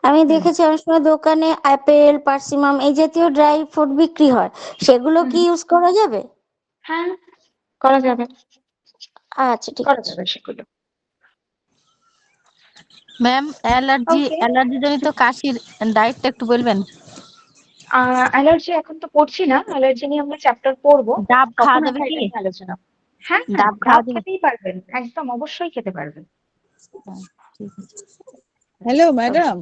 আমি দেখেছি অনেক সময় দোকানে আপেল, পার্সিমাম এই জাতীয় ড্রাই ফ্রুট বিক্রি হয়, সেগুলো কি ইউজ করা যাবে? হ্যাঁ, করা যাবে, আচ্ছা ঠিক করা আছে। যাবে সেগুলো। Ma'am, allergy Okay. অ্যালার্জি জনিত কাশির ডায়েটটা একটু বলবেন? অ্যালার্জি এখন তো পড়ছি না, অ্যালার্জি নিয়ে আমরা চ্যাপ্টার পড়বো, ডাব তখন খাওয়া আমরা যাবে এটা কি? নিয়ে আলোচনা করবো। হ্যাঁ হ্যাঁ, ডাব ডাব খাওয়া যাবে? খেতেই পারবেন, একদম অবশ্যই খেতে পারবেন। ঠিক আছে। হ্যালো ম্যাডাম,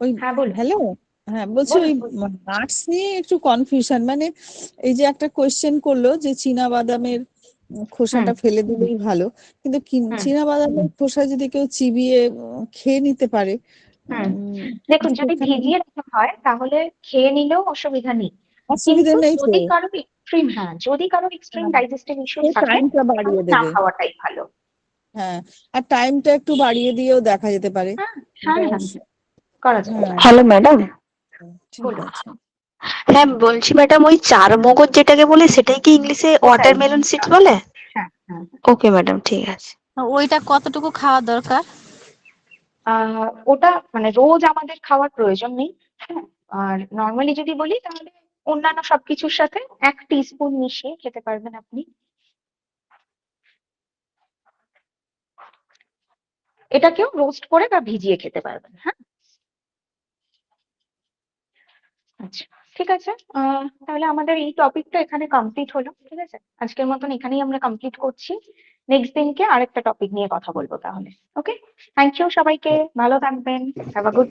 ওই হ্যাঁ বলুন। হ্যালো, হ্যাঁ বলছি বলুন ওই বলুন। নাটস নিয়ে একটু কনফিউশন, মানে এই যে একটা কোয়েশ্চেন করলো যে চীনা বাদামের খোসাটা ফেলে দিলেই ভালো, কিন্তু হুম চীনা বাদামের খোসা যদি কেউ চিবিয়ে খেয়ে নিতে পারে, হুম উম, দেখুন, যদি সেখানে ভিজিয়ে রাখা হয় তাহলে খেয়ে নিলেও অসুবিধা নেই, অসুবিধা কিন্তু নেই তো? যদি কারো এক্সট্রিম, হ্যাঁ যদি কারো এক্সট্রিম ডাইজেস্টিভ ইস্যু সে থাকে টাইমটা বাড়িয়ে তাহলে না দেবে। খাওয়াটাই ভালো। হ্যাঁ, আর টাইমটা একটু বাড়িয়ে দিয়েও দেখা যেতে পারে। হ্যাঁ হ্যাঁ হ্যাঁ, করা যাবে। হ্যাঁ, হ্যালো ম্যাডাম। ঠিক বলুন। আছে। হ্যাঁ বলছি ম্যাডাম, ওই চার মগজ যেটাকে বলে সেটাই কি ইংলিশে ওটাই। ওয়াটারমেলন সিড বলে? হ্যাঁ হ্যাঁ। ওকে ম্যাডাম, ঠিক আছে। ওইটা কতটুকু খাওয়া দরকার? ওটা মানে রোজ আমাদের খাওয়ার প্রয়োজন নেই। হ্যাঁ, আর নর্মালি যদি বলি তাহলে অন্যান্য সবকিছুর সাথে 1 টিস্পুন মিশিয়ে খেতে পারবেন আপনি। এটাকেও রোস্ট করে বা ভিজিয়ে খেতে পারবেন। হ্যাঁ, আচ্ছা ঠিক আছে। তাহলে আমাদের এই টপিকটা এখানে কমপ্লিট হলো, ঠিক আছে, আজকের মতন এখানেই আমরা কমপ্লিট করছি। নেক্সট দিনকে আরেকটা টপিক নিয়ে কথা বলবো তাহলে। ওকে, থ্যাংক ইউ সবাইকে, ভালো থাকবেন, হ্যাভ আ গুড